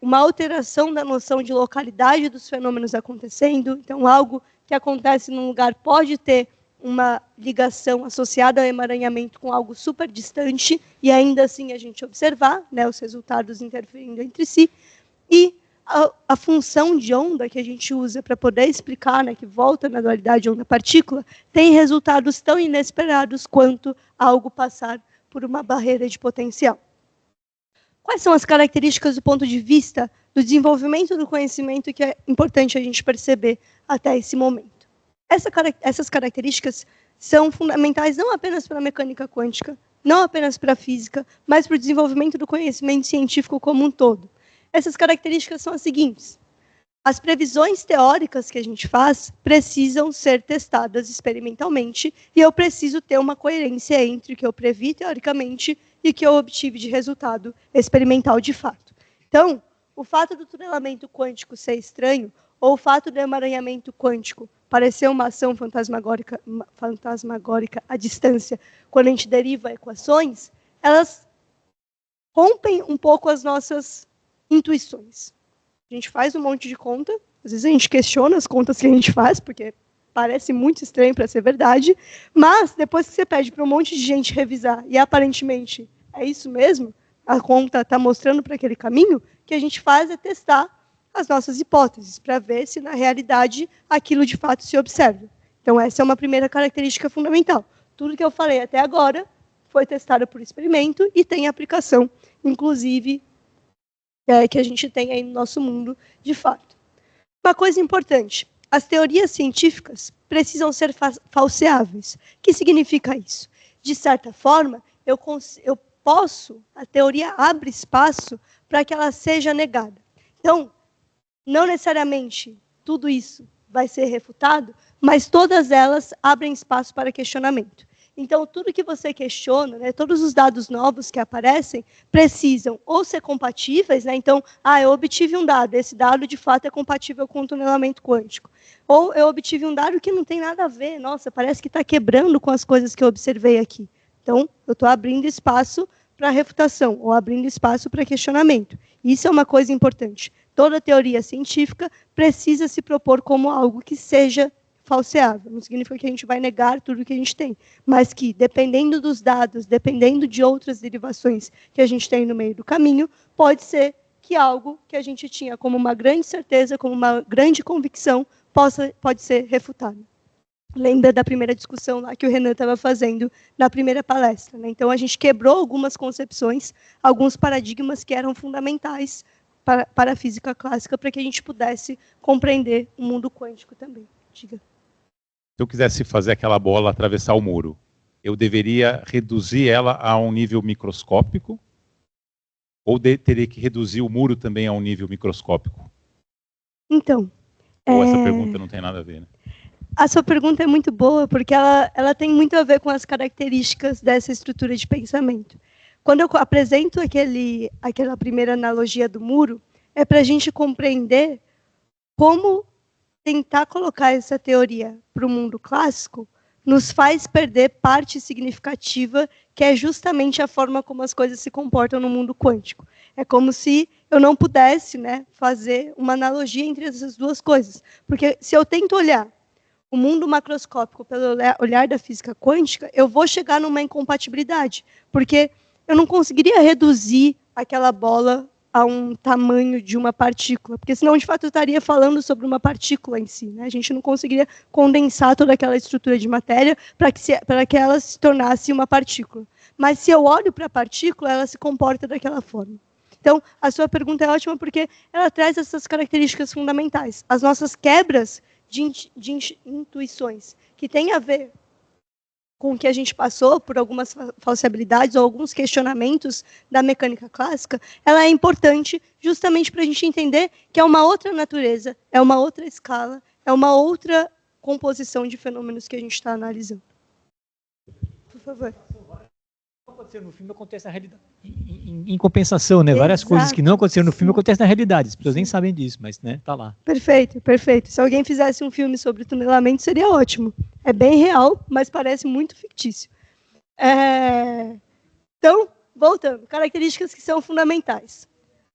uma alteração da noção de localidade dos fenômenos acontecendo, então algo que acontece num lugar pode ter uma ligação associada ao emaranhamento com algo super distante e ainda assim a gente observar, né, os resultados interferindo entre si. E a função de onda que a gente usa para poder explicar, né, que volta na dualidade onda-partícula, tem resultados tão inesperados quanto algo passar por uma barreira de potencial. Quais são as características do ponto de vista do desenvolvimento do conhecimento que é importante a gente perceber até esse momento? Essas características são fundamentais não apenas para a mecânica quântica, não apenas para a física, mas para o desenvolvimento do conhecimento científico como um todo. Essas características são as seguintes. As previsões teóricas que a gente faz precisam ser testadas experimentalmente e eu preciso ter uma coerência entre o que eu previ teoricamente e o que eu obtive de resultado experimental de fato. Então, o fato do tunelamento quântico ser estranho ou o fato do emaranhamento quântico parecer uma ação fantasmagórica à distância quando a gente deriva equações, elas rompem um pouco as nossas intuições. A gente faz um monte de conta, às vezes a gente questiona as contas que a gente faz, porque parece muito estranho para ser verdade, mas depois que você pede para um monte de gente revisar, e aparentemente é isso mesmo, a conta está mostrando para aquele caminho, o que a gente faz é testar as nossas hipóteses, para ver se na realidade aquilo de fato se observa. Então essa é uma primeira característica fundamental. Tudo que eu falei até agora foi testado por experimento e tem aplicação, inclusive, que a gente tem aí no nosso mundo, de fato. Uma coisa importante, as teorias científicas precisam ser falseáveis. O que significa isso? De certa forma, a teoria abre espaço para que ela seja negada. Então, não necessariamente tudo isso vai ser refutado, mas todas elas abrem espaço para questionamento. Então, tudo que você questiona, né, todos os dados novos que aparecem, precisam ou ser compatíveis, né, então, eu obtive um dado, esse dado de fato é compatível com o tunelamento quântico. Ou eu obtive um dado que não tem nada a ver, nossa, parece que está quebrando com as coisas que eu observei aqui. Então, eu estou abrindo espaço para refutação, ou abrindo espaço para questionamento. Isso é uma coisa importante. Toda teoria científica precisa se propor como algo que seja falseável. Não significa que a gente vai negar tudo que a gente tem, mas que, dependendo dos dados, dependendo de outras derivações que a gente tem no meio do caminho, pode ser que algo que a gente tinha como uma grande certeza, como uma grande convicção, pode ser refutado. Lembra da primeira discussão lá que o Renan estava fazendo na primeira palestra, né? Então, a gente quebrou algumas concepções, alguns paradigmas que eram fundamentais para a física clássica, para que a gente pudesse compreender o mundo quântico também. Diga. Se eu quisesse fazer aquela bola atravessar o muro, eu deveria reduzir ela a um nível microscópico? Ou teria que reduzir o muro também a um nível microscópico? Então... Ou essa pergunta não tem nada a ver, né? A sua pergunta é muito boa, porque ela tem muito a ver com as características dessa estrutura de pensamento. Quando eu apresento aquela primeira analogia do muro, é para a gente compreender como tentar colocar essa teoria para o mundo clássico nos faz perder parte significativa, que é justamente a forma como as coisas se comportam no mundo quântico. É como se eu não pudesse, né, fazer uma analogia entre essas duas coisas. Porque se eu tento olhar o mundo macroscópico pelo olhar da física quântica, eu vou chegar numa incompatibilidade, porque eu não conseguiria reduzir aquela bola a um tamanho de uma partícula, porque senão, de fato, eu estaria falando sobre uma partícula em si, né? A gente não conseguiria condensar toda aquela estrutura de matéria para que ela se tornasse uma partícula. Mas se eu olho para a partícula, ela se comporta daquela forma. Então, a sua pergunta é ótima porque ela traz essas características fundamentais. As nossas quebras de intuições, que tem a ver com o que a gente passou por algumas falseabilidades ou alguns questionamentos da mecânica clássica, ela é importante justamente para a gente entender que é uma outra natureza, é uma outra escala, é uma outra composição de fenômenos que a gente está analisando. Por favor. Aconteceram no filme acontece na realidade. Em compensação, né? Várias coisas que não aconteceram no filme acontecem na realidade. As pessoas nem sabem disso, mas, né, tá lá. Perfeito, perfeito. Se alguém fizesse um filme sobre tunelamento, seria ótimo. É bem real, mas parece muito fictício. Então, voltando, características que são fundamentais.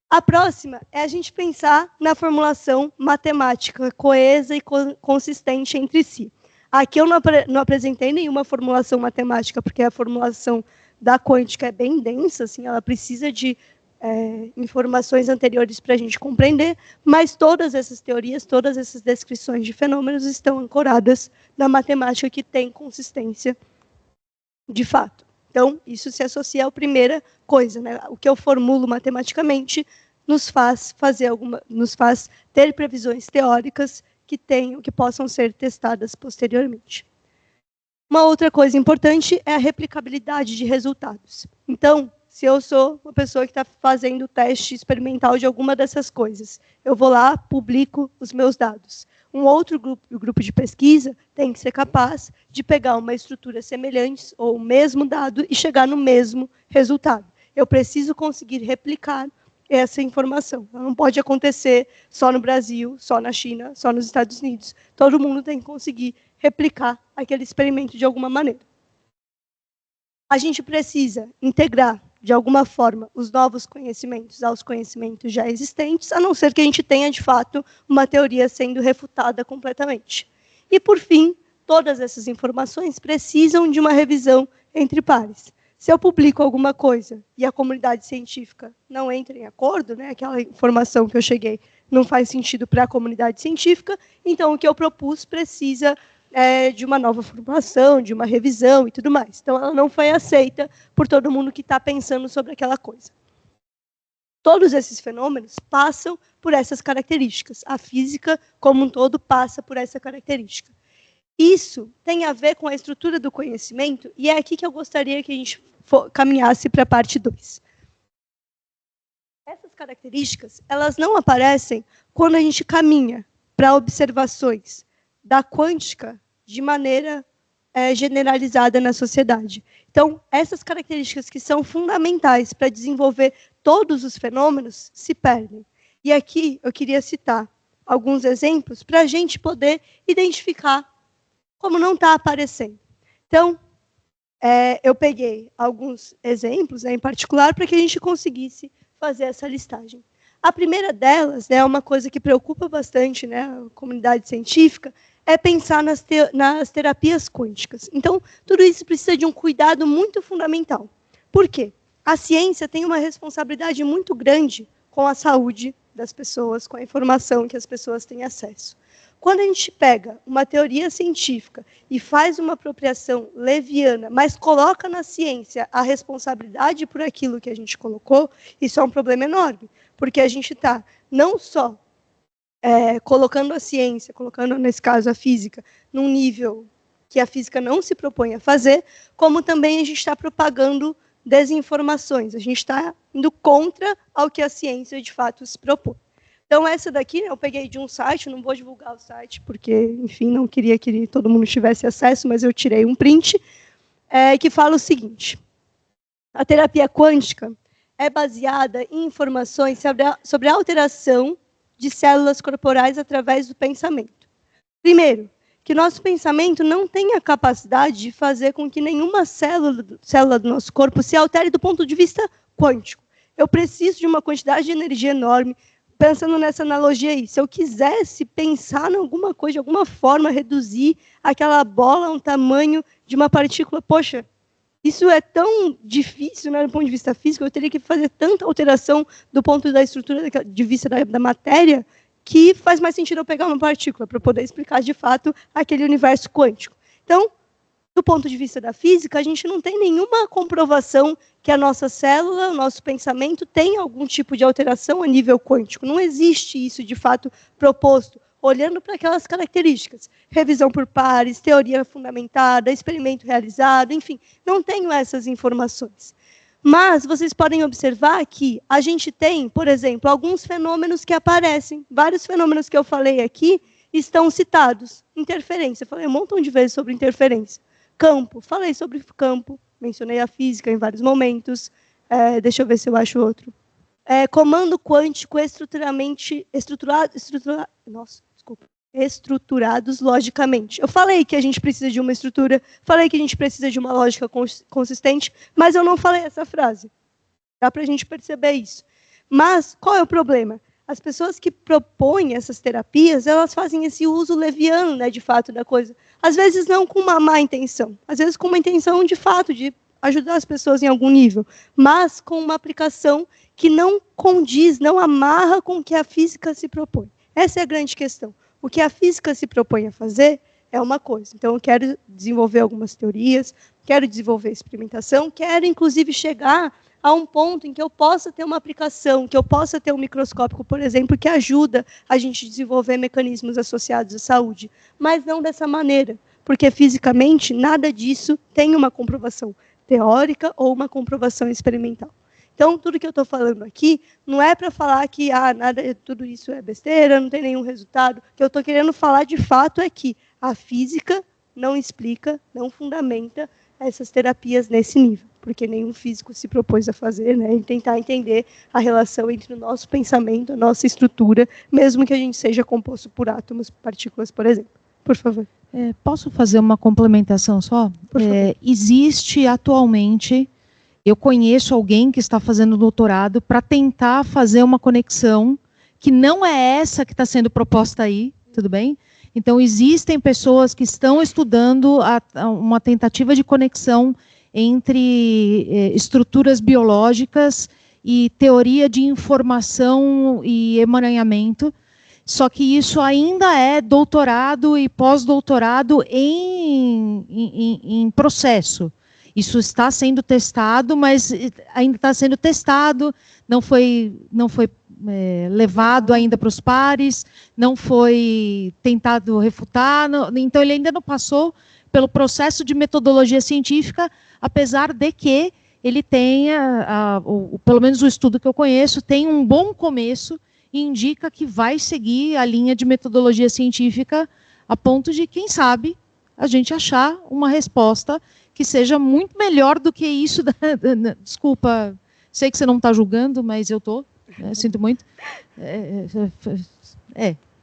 A próxima é a gente pensar na formulação matemática coesa e consistente entre si. Aqui eu não apresentei nenhuma formulação matemática, porque a formulação da quântica é bem densa, assim, ela precisa de informações anteriores para a gente compreender, mas todas essas teorias, todas essas descrições de fenômenos estão ancoradas na matemática que tem consistência de fato. Então, isso se associa à primeira coisa, né? O que eu formulo matematicamente nos faz ter previsões teóricas que possam ser testadas posteriormente. Uma outra coisa importante é a replicabilidade de resultados. Então, se eu sou uma pessoa que está fazendo teste experimental de alguma dessas coisas, eu vou lá, publico os meus dados. Um outro grupo, o grupo de pesquisa, tem que ser capaz de pegar uma estrutura semelhante ou o mesmo dado e chegar no mesmo resultado. Eu preciso conseguir replicar essa informação. Ela não pode acontecer só no Brasil, só na China, só nos Estados Unidos. Todo mundo tem que conseguir replicar aquele experimento de alguma maneira. A gente precisa integrar, de alguma forma, os novos conhecimentos aos conhecimentos já existentes, a não ser que a gente tenha, de fato, uma teoria sendo refutada completamente. E, por fim, todas essas informações precisam de uma revisão entre pares. Se eu publico alguma coisa e a comunidade científica não entra em acordo, né, aquela informação que eu cheguei não faz sentido para a comunidade científica, então o que eu propus precisa de uma nova formulação, de uma revisão e tudo mais. Então, ela não foi aceita por todo mundo que está pensando sobre aquela coisa. Todos esses fenômenos passam por essas características. A física, como um todo, passa por essa característica. Isso tem a ver com a estrutura do conhecimento, e é aqui que eu gostaria que a gente caminhasse para a parte 2. Essas características, elas não aparecem quando a gente caminha para observações da quântica de maneira generalizada na sociedade. Então, essas características que são fundamentais para desenvolver todos os fenômenos se perdem. E aqui eu queria citar alguns exemplos para a gente poder identificar como não está aparecendo. Então, eu peguei alguns exemplos, em particular, para que a gente conseguisse fazer essa listagem. A primeira delas, né, uma coisa que preocupa bastante, né, a comunidade científica, é pensar nas terapias quânticas. Então, tudo isso precisa de um cuidado muito fundamental. Por quê? A ciência tem uma responsabilidade muito grande com a saúde das pessoas, com a informação que as pessoas têm acesso. Quando a gente pega uma teoria científica e faz uma apropriação leviana, mas coloca na ciência a responsabilidade por aquilo que a gente colocou, isso é um problema enorme, porque a gente está não só colocando a ciência, colocando, nesse caso, a física, num nível que a física não se propõe a fazer, como também a gente está propagando desinformações, a gente está indo contra ao que a ciência, de fato, se propõe. Então, essa daqui, eu peguei de um site, não vou divulgar o site, porque, enfim, não queria que todo mundo tivesse acesso, mas eu tirei um print, que fala o seguinte: a terapia quântica é baseada em informações sobre a alteração de células corporais através do pensamento. Primeiro, que nosso pensamento não tem a capacidade de fazer com que nenhuma célula do nosso corpo se altere do ponto de vista quântico. Eu preciso de uma quantidade de energia enorme. Pensando nessa analogia aí, se eu quisesse pensar em alguma coisa, de alguma forma, reduzir aquela bola a um tamanho de uma partícula, poxa, isso é tão difícil, né, do ponto de vista físico, eu teria que fazer tanta alteração do ponto da estrutura de vista da matéria, que faz mais sentido eu pegar uma partícula para poder explicar, de fato, aquele universo quântico. Então, do ponto de vista da física, a gente não tem nenhuma comprovação que a nossa célula, o nosso pensamento, tem algum tipo de alteração a nível quântico. Não existe isso, de fato, proposto, olhando para aquelas características. Revisão por pares, teoria fundamentada, experimento realizado, enfim, não tenho essas informações. Mas vocês podem observar que a gente tem, por exemplo, alguns fenômenos que aparecem. Vários fenômenos que eu falei aqui estão citados. Interferência, falei um montão de vezes sobre interferência. Campo, falei sobre campo, mencionei a física em vários momentos. Deixa eu ver se eu acho outro. Comando quântico estruturados logicamente. Eu falei que a gente precisa de uma estrutura, falei que a gente precisa de uma lógica consistente, mas eu não falei essa frase. Dá para a gente perceber isso. Mas qual é o problema? As pessoas que propõem essas terapias, elas fazem esse uso leviano, né, de fato, da coisa. Às vezes não com uma má intenção, às vezes com uma intenção, de fato, de ajudar as pessoas em algum nível, mas com uma aplicação que não condiz, não amarra com o que a física se propõe. Essa é a grande questão. O que a física se propõe a fazer é uma coisa. Então, eu quero desenvolver algumas teorias, quero desenvolver experimentação, quero, inclusive, chegar a um ponto em que eu possa ter uma aplicação, que eu possa ter um microscópio, por exemplo, que ajuda a gente a desenvolver mecanismos associados à saúde, mas não dessa maneira, porque fisicamente nada disso tem uma comprovação teórica ou uma comprovação experimental. Então, tudo que eu estou falando aqui não é para falar que tudo isso é besteira, não tem nenhum resultado. O que eu estou querendo falar, de fato, é que a física não explica, não fundamenta essas terapias nesse nível, porque nenhum físico se propôs a fazer, né, e tentar entender a relação entre o nosso pensamento, a nossa estrutura, mesmo que a gente seja composto por átomos, partículas, por exemplo. Por favor. Posso fazer uma complementação só? Existe atualmente, eu conheço alguém que está fazendo doutorado para tentar fazer uma conexão que não é essa que está sendo proposta aí, tudo bem? Então, existem pessoas que estão estudando uma tentativa de conexão entre estruturas biológicas e teoria de informação e emaranhamento, só que isso ainda é doutorado e pós-doutorado em processo. Isso está sendo testado, mas ainda está sendo testado, não foi levado ainda para os pares, não foi tentado refutar, então ele ainda não passou pelo processo de metodologia científica, apesar de que ele tenha, pelo menos o estudo que eu conheço, tem um bom começo e indica que vai seguir a linha de metodologia científica a ponto de, quem sabe, a gente achar uma resposta que seja muito melhor do que isso. Desculpa, sei que você não está julgando, mas eu estou, sinto muito.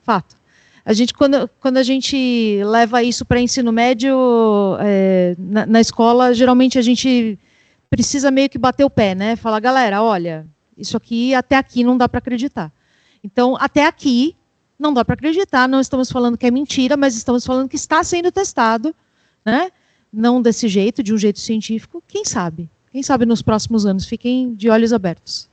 Fato. A gente, quando a gente leva isso para ensino médio, na escola, geralmente a gente precisa meio que bater o pé, né? Falar, galera, olha, isso aqui, até aqui não dá para acreditar. Então, até aqui, não dá para acreditar, não estamos falando que é mentira, mas estamos falando que está sendo testado, né? Não desse jeito, de um jeito científico, quem sabe? Quem sabe nos próximos anos, fiquem de olhos abertos.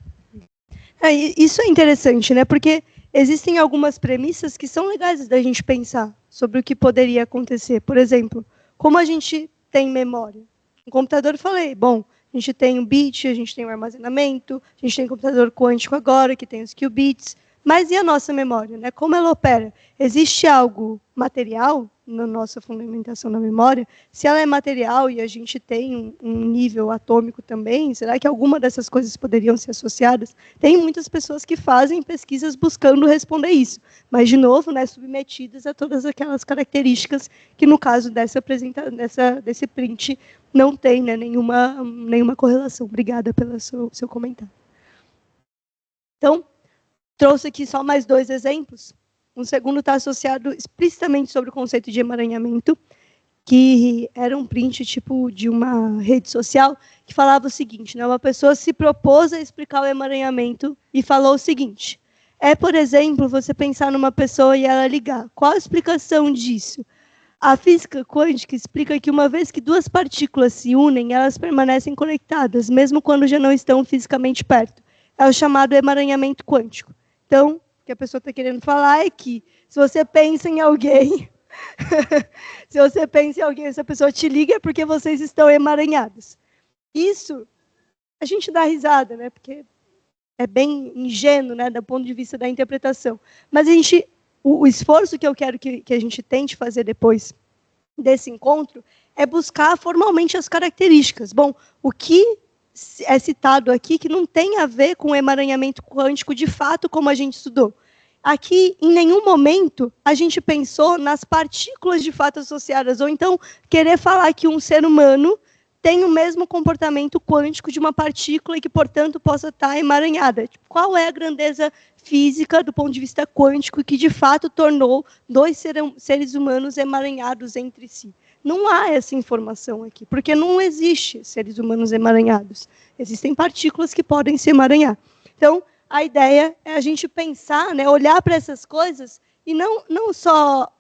Isso é interessante, né? Porque existem algumas premissas que são legais da gente pensar sobre o que poderia acontecer. Por exemplo, como a gente tem memória? No computador eu falei, bom, a gente tem um bit, a gente tem um armazenamento, a gente tem um computador quântico agora, que tem os qubits, mas e a nossa memória, né? Como ela opera? Existe algo material na nossa fundamentação da memória? Se ela é material e a gente tem um nível atômico também, será que alguma dessas coisas poderiam ser associadas? Tem muitas pessoas que fazem pesquisas buscando responder isso, mas, de novo, né, submetidas a todas aquelas características que, no caso desse print, não tem, né, nenhuma correlação. Obrigada pelo seu comentário. Então, trouxe aqui só mais 2 exemplos. Um segundo está associado explicitamente sobre o conceito de emaranhamento, que era um print tipo de uma rede social, que falava o seguinte, né, uma pessoa se propôs a explicar o emaranhamento e falou o seguinte, por exemplo, você pensar numa pessoa e ela ligar. Qual a explicação disso? A física quântica explica que uma vez que 2 partículas se unem, elas permanecem conectadas, mesmo quando já não estão fisicamente perto. É o chamado emaranhamento quântico. Então, o que a pessoa está querendo falar é que, se você pensa em alguém, essa pessoa te liga é porque vocês estão emaranhados. Isso, a gente dá risada, né? Porque é bem ingênuo, né, do ponto de vista da interpretação. Mas o esforço que eu quero que a gente tente fazer depois desse encontro é buscar formalmente as características. Bom, o que é citado aqui que não tem a ver com o emaranhamento quântico de fato, como a gente estudou. Aqui, em nenhum momento, a gente pensou nas partículas de fato associadas, ou então querer falar que um ser humano tem o mesmo comportamento quântico de uma partícula e que, portanto, possa estar emaranhada. Qual é a grandeza física do ponto de vista quântico que, de fato, tornou 2 seres humanos emaranhados entre si? Não há essa informação aqui, porque não existe seres humanos emaranhados. Existem partículas que podem se emaranhar. Então, a ideia é a gente pensar, né, olhar para essas coisas e não só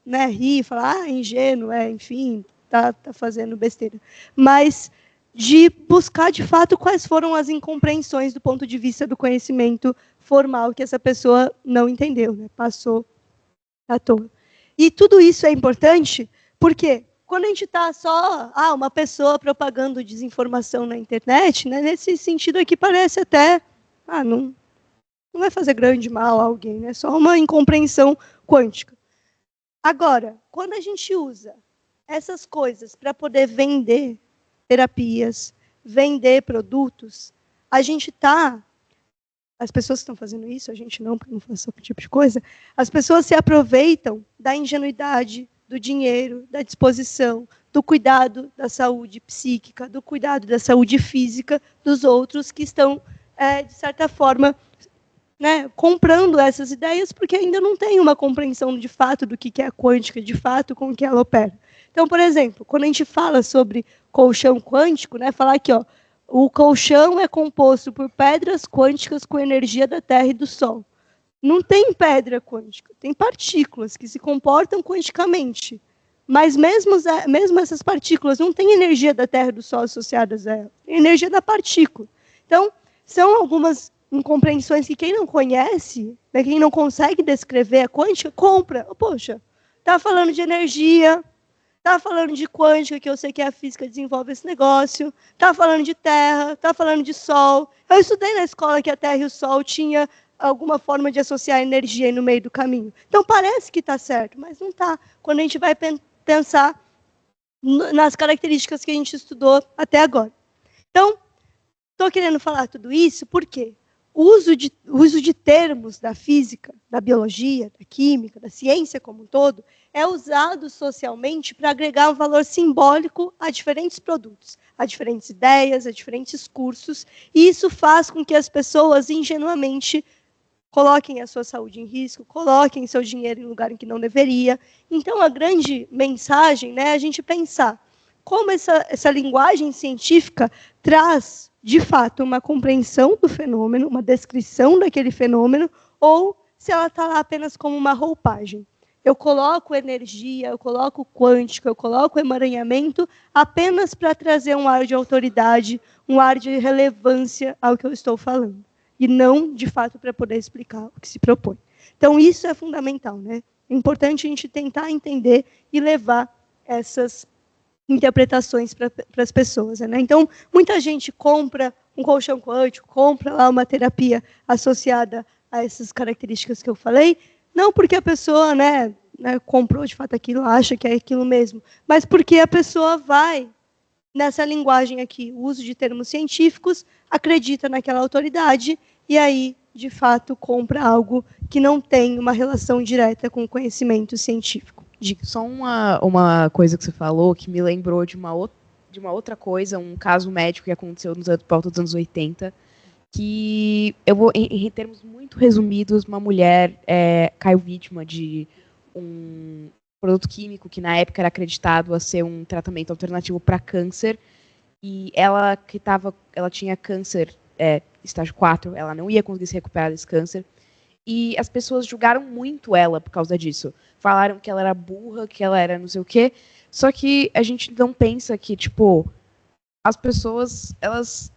né, rir, falar, ingênuo, enfim, tá fazendo besteira, mas de buscar, de fato, quais foram as incompreensões do ponto de vista do conhecimento formal que essa pessoa não entendeu, né, passou à toa. E tudo isso é importante porque quando a gente está só uma pessoa propagando desinformação na internet, né, nesse sentido aqui parece até não vai fazer grande mal a alguém, né, só uma incompreensão quântica. Agora, quando a gente usa essas coisas para poder vender terapias, vender produtos, a gente as pessoas que estão fazendo isso, a gente não, porque não faz esse tipo de coisa, as pessoas se aproveitam da ingenuidade, do dinheiro, da disposição, do cuidado da saúde psíquica, do cuidado da saúde física dos outros que estão, de certa forma, né, comprando essas ideias, porque ainda não tem uma compreensão de fato do que é a quântica, de fato, como que ela opera. Então, por exemplo, quando a gente fala sobre colchão quântico, né, falar aqui, o colchão é composto por pedras quânticas com energia da Terra e do Sol. Não tem pedra quântica, tem partículas que se comportam quanticamente. Mas mesmo essas partículas não têm energia da Terra e do Sol associadas a ela. Tem energia da partícula. Então, são algumas incompreensões que quem não conhece, né, quem não consegue descrever a quântica, compra. Poxa, está falando de energia, está falando de quântica, que eu sei que a física desenvolve esse negócio, está falando de Terra, está falando de Sol. Eu estudei na escola que a Terra e o Sol tinha alguma forma de associar energia aí no meio do caminho. Então, parece que está certo, mas não está. Quando a gente vai pensar nas características que a gente estudou até agora. Então, estou querendo falar tudo isso porque o uso de termos da física, da biologia, da química, da ciência como um todo, é usado socialmente para agregar um valor simbólico a diferentes produtos, a diferentes ideias, a diferentes cursos, e isso faz com que as pessoas ingenuamente coloquem a sua saúde em risco, coloquem seu dinheiro em lugar em que não deveria. Então, a grande mensagem, né, é a gente pensar como essa linguagem científica traz, de fato, uma compreensão do fenômeno, uma descrição daquele fenômeno, ou se ela está lá apenas como uma roupagem. Eu coloco energia, eu coloco quântico, eu coloco emaranhamento apenas para trazer um ar de autoridade, um ar de relevância ao que eu estou falando. E não, de fato, para poder explicar o que se propõe. Então, isso é fundamental, né? É importante a gente tentar entender e levar essas interpretações para as pessoas, né? Então, muita gente compra um colchão quântico, compra lá uma terapia associada a essas características que eu falei, não porque a pessoa, né, comprou de fato aquilo, acha que é aquilo mesmo, mas porque a pessoa vai nessa linguagem aqui, o uso de termos científicos, acredita naquela autoridade e aí, de fato, compra algo que não tem uma relação direta com o conhecimento científico. Só uma coisa que você falou que me lembrou de uma outra coisa, um caso médico que aconteceu por volta dos anos 80, que eu vou, em termos muito resumidos, uma mulher caiu vítima de um produto químico que na época era acreditado a ser um tratamento alternativo para câncer, e ela tinha câncer estágio 4, ela não ia conseguir se recuperar desse câncer, e as pessoas julgaram muito ela por causa disso. Falaram que ela era burra, que ela era não sei o quê, só que a gente não pensa que, tipo, as pessoas,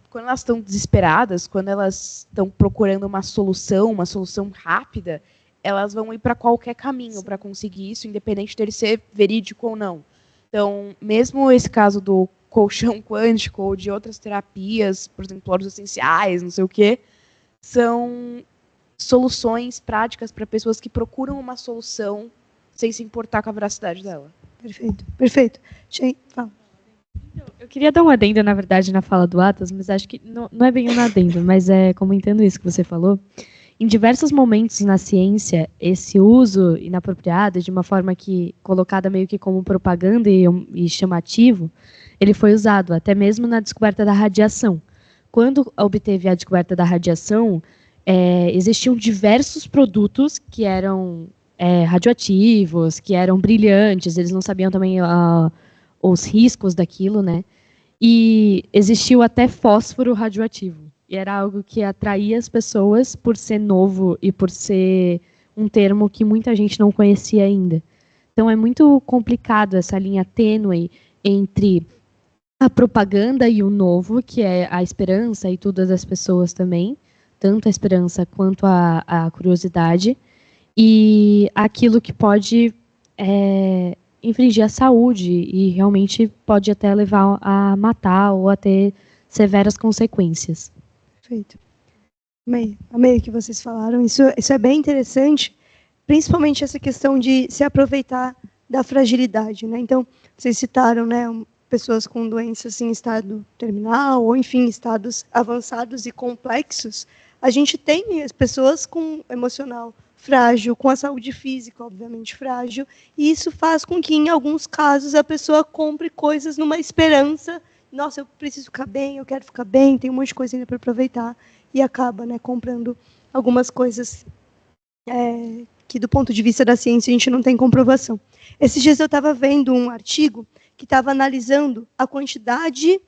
quando elas estão desesperadas, quando elas estão procurando uma solução rápida, elas vão ir para qualquer caminho para conseguir isso, independente dele ser verídico ou não. Então, mesmo esse caso do colchão quântico ou de outras terapias, por exemplo, óleos essenciais, não sei o quê, são soluções práticas para pessoas que procuram uma solução sem se importar com a veracidade dela. Perfeito, perfeito. Fala. Eu queria dar um adendo, na verdade, na fala do Atas, mas acho que não é bem um adendo, mas é comentando isso que você falou. Em diversos momentos na ciência, esse uso inapropriado, de uma forma que colocada meio que como propaganda e chamativo, ele foi usado, até mesmo na descoberta da radiação. Quando obteve a descoberta da radiação, existiam diversos produtos que eram radioativos, que eram brilhantes, eles não sabiam também os riscos daquilo, né? E existiu até fósforo radioativo. E era algo que atraía as pessoas por ser novo e por ser um termo que muita gente não conhecia ainda. Então é muito complicado essa linha tênue entre a propaganda e o novo, que é a esperança e tudo das pessoas também, tanto a esperança quanto a curiosidade, e aquilo que pode infringir a saúde e realmente pode até levar a matar ou a ter severas consequências. Perfeito. Amei o que vocês falaram. Isso é bem interessante, principalmente essa questão de se aproveitar da fragilidade, né? Então, vocês citaram, né, pessoas com doenças em estado terminal ou, enfim, estados avançados e complexos. A gente tem as pessoas com emocional frágil, com a saúde física, obviamente, frágil, e isso faz com que, em alguns casos, a pessoa compre coisas numa esperança. Nossa, eu preciso ficar bem, eu quero ficar bem, tem um monte de coisa ainda para aproveitar, e acaba, né, comprando algumas coisas que, do ponto de vista da ciência, a gente não tem comprovação. Esses dias eu estava vendo um artigo que estava analisando a quantidade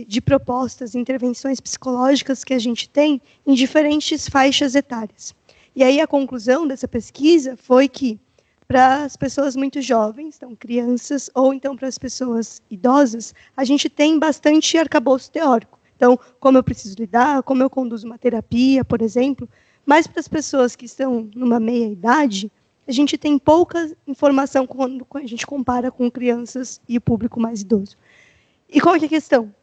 de propostas, intervenções psicológicas que a gente tem em diferentes faixas etárias. E aí a conclusão dessa pesquisa foi que, para as pessoas muito jovens, então crianças, ou então para as pessoas idosas, a gente tem bastante arcabouço teórico. Então, como eu preciso lidar, como eu conduzo uma terapia, por exemplo, mas para as pessoas que estão numa meia-idade, a gente tem pouca informação quando a gente compara com crianças e o público mais idoso. E qual é a questão?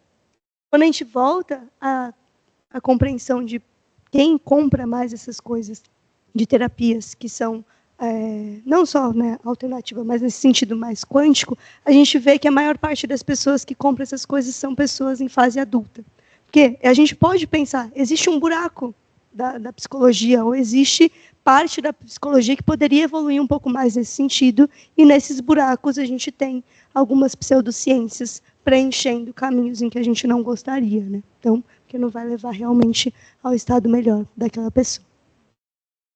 Quando a gente volta à compreensão de quem compra mais essas coisas de terapias que são não só, né, alternativa, mas nesse sentido mais quântico, a gente vê que a maior parte das pessoas que compram essas coisas são pessoas em fase adulta. Porque a gente pode pensar, existe um buraco da psicologia, ou existe parte da psicologia que poderia evoluir um pouco mais nesse sentido, e nesses buracos a gente tem algumas pseudociências preenchendo caminhos em que a gente não gostaria, né? Então, que não vai levar realmente ao estado melhor daquela pessoa.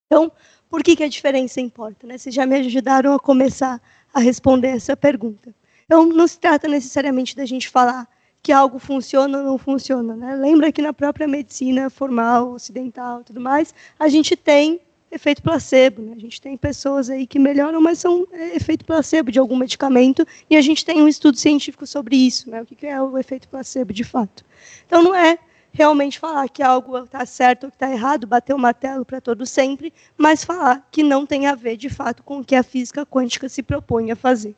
Então, por que a diferença importa, né? Vocês já me ajudaram a começar a responder essa pergunta. Então, não se trata necessariamente da gente falar que algo funciona ou não funciona, né? Lembra que na própria medicina formal, ocidental e tudo mais, a gente tem efeito placebo, né? A gente tem pessoas aí que melhoram, mas são efeito placebo de algum medicamento, e a gente tem um estudo científico sobre isso, né? O que é o efeito placebo de fato. Então, não é realmente falar que algo está certo ou que está errado, bater o martelo para todo sempre, mas falar que não tem a ver, de fato, com o que a física quântica se propõe a fazer.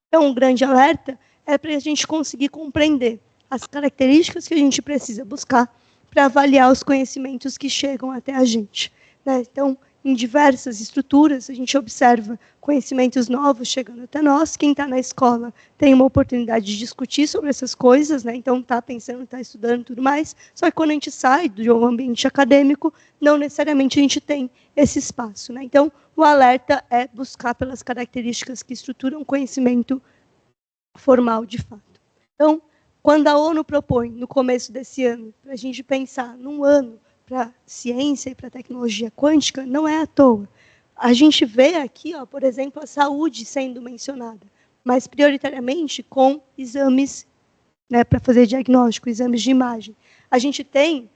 Então, um grande alerta é para a gente conseguir compreender as características que a gente precisa buscar para avaliar os conhecimentos que chegam até a gente, né? Então, em diversas estruturas, a gente observa conhecimentos novos chegando até nós. Quem está na escola tem uma oportunidade de discutir sobre essas coisas, né? Então está pensando, está estudando e tudo mais. Só que quando a gente sai do ambiente acadêmico, não necessariamente a gente tem esse espaço, né? Então, o alerta é buscar pelas características que estruturam o conhecimento formal de fato. Então, quando a ONU propõe, no começo desse ano, para a gente pensar num ano para ciência e para tecnologia quântica, não é à toa. A gente vê aqui, ó, por exemplo, a saúde sendo mencionada, mas prioritariamente com exames, né, para fazer diagnóstico, exames de imagem. A gente tem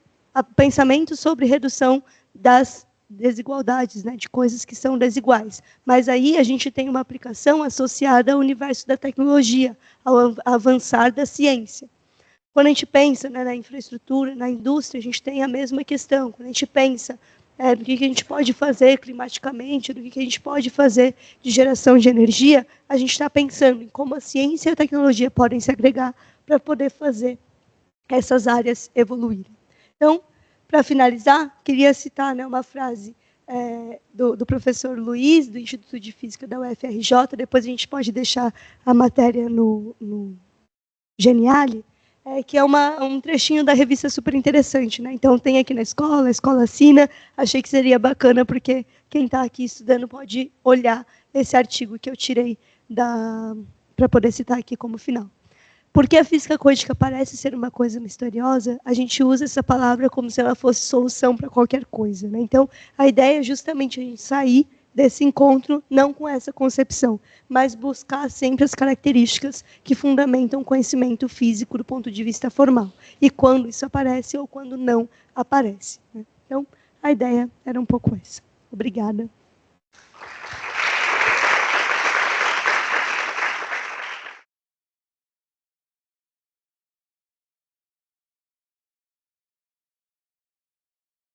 pensamento sobre redução das desigualdades, né, de coisas que são desiguais. Mas aí a gente tem uma aplicação associada ao universo da tecnologia, ao avançar da ciência. Quando a gente pensa, né, na infraestrutura, na indústria, a gente tem a mesma questão. Quando a gente pensa do que a gente pode fazer climaticamente, do que a gente pode fazer de geração de energia, a gente está pensando em como a ciência e a tecnologia podem se agregar para poder fazer essas áreas evoluírem. Então, para finalizar, queria citar, né, uma frase do professor Luiz, do Instituto de Física da UFRJ, depois a gente pode deixar a matéria no Geniale, que é um trechinho da revista super interessante, né? Então, tem aqui na escola, a escola assina, achei que seria bacana, porque quem está aqui estudando pode olhar esse artigo que eu tirei para poder citar aqui como final. Porque a física quântica parece ser uma coisa misteriosa, a gente usa essa palavra como se ela fosse solução para qualquer coisa, né? Então, a ideia é justamente a gente sair desse encontro, não com essa concepção, mas buscar sempre as características que fundamentam o conhecimento físico do ponto de vista formal. E quando isso aparece ou quando não aparece, né? Então, a ideia era um pouco essa. Obrigada.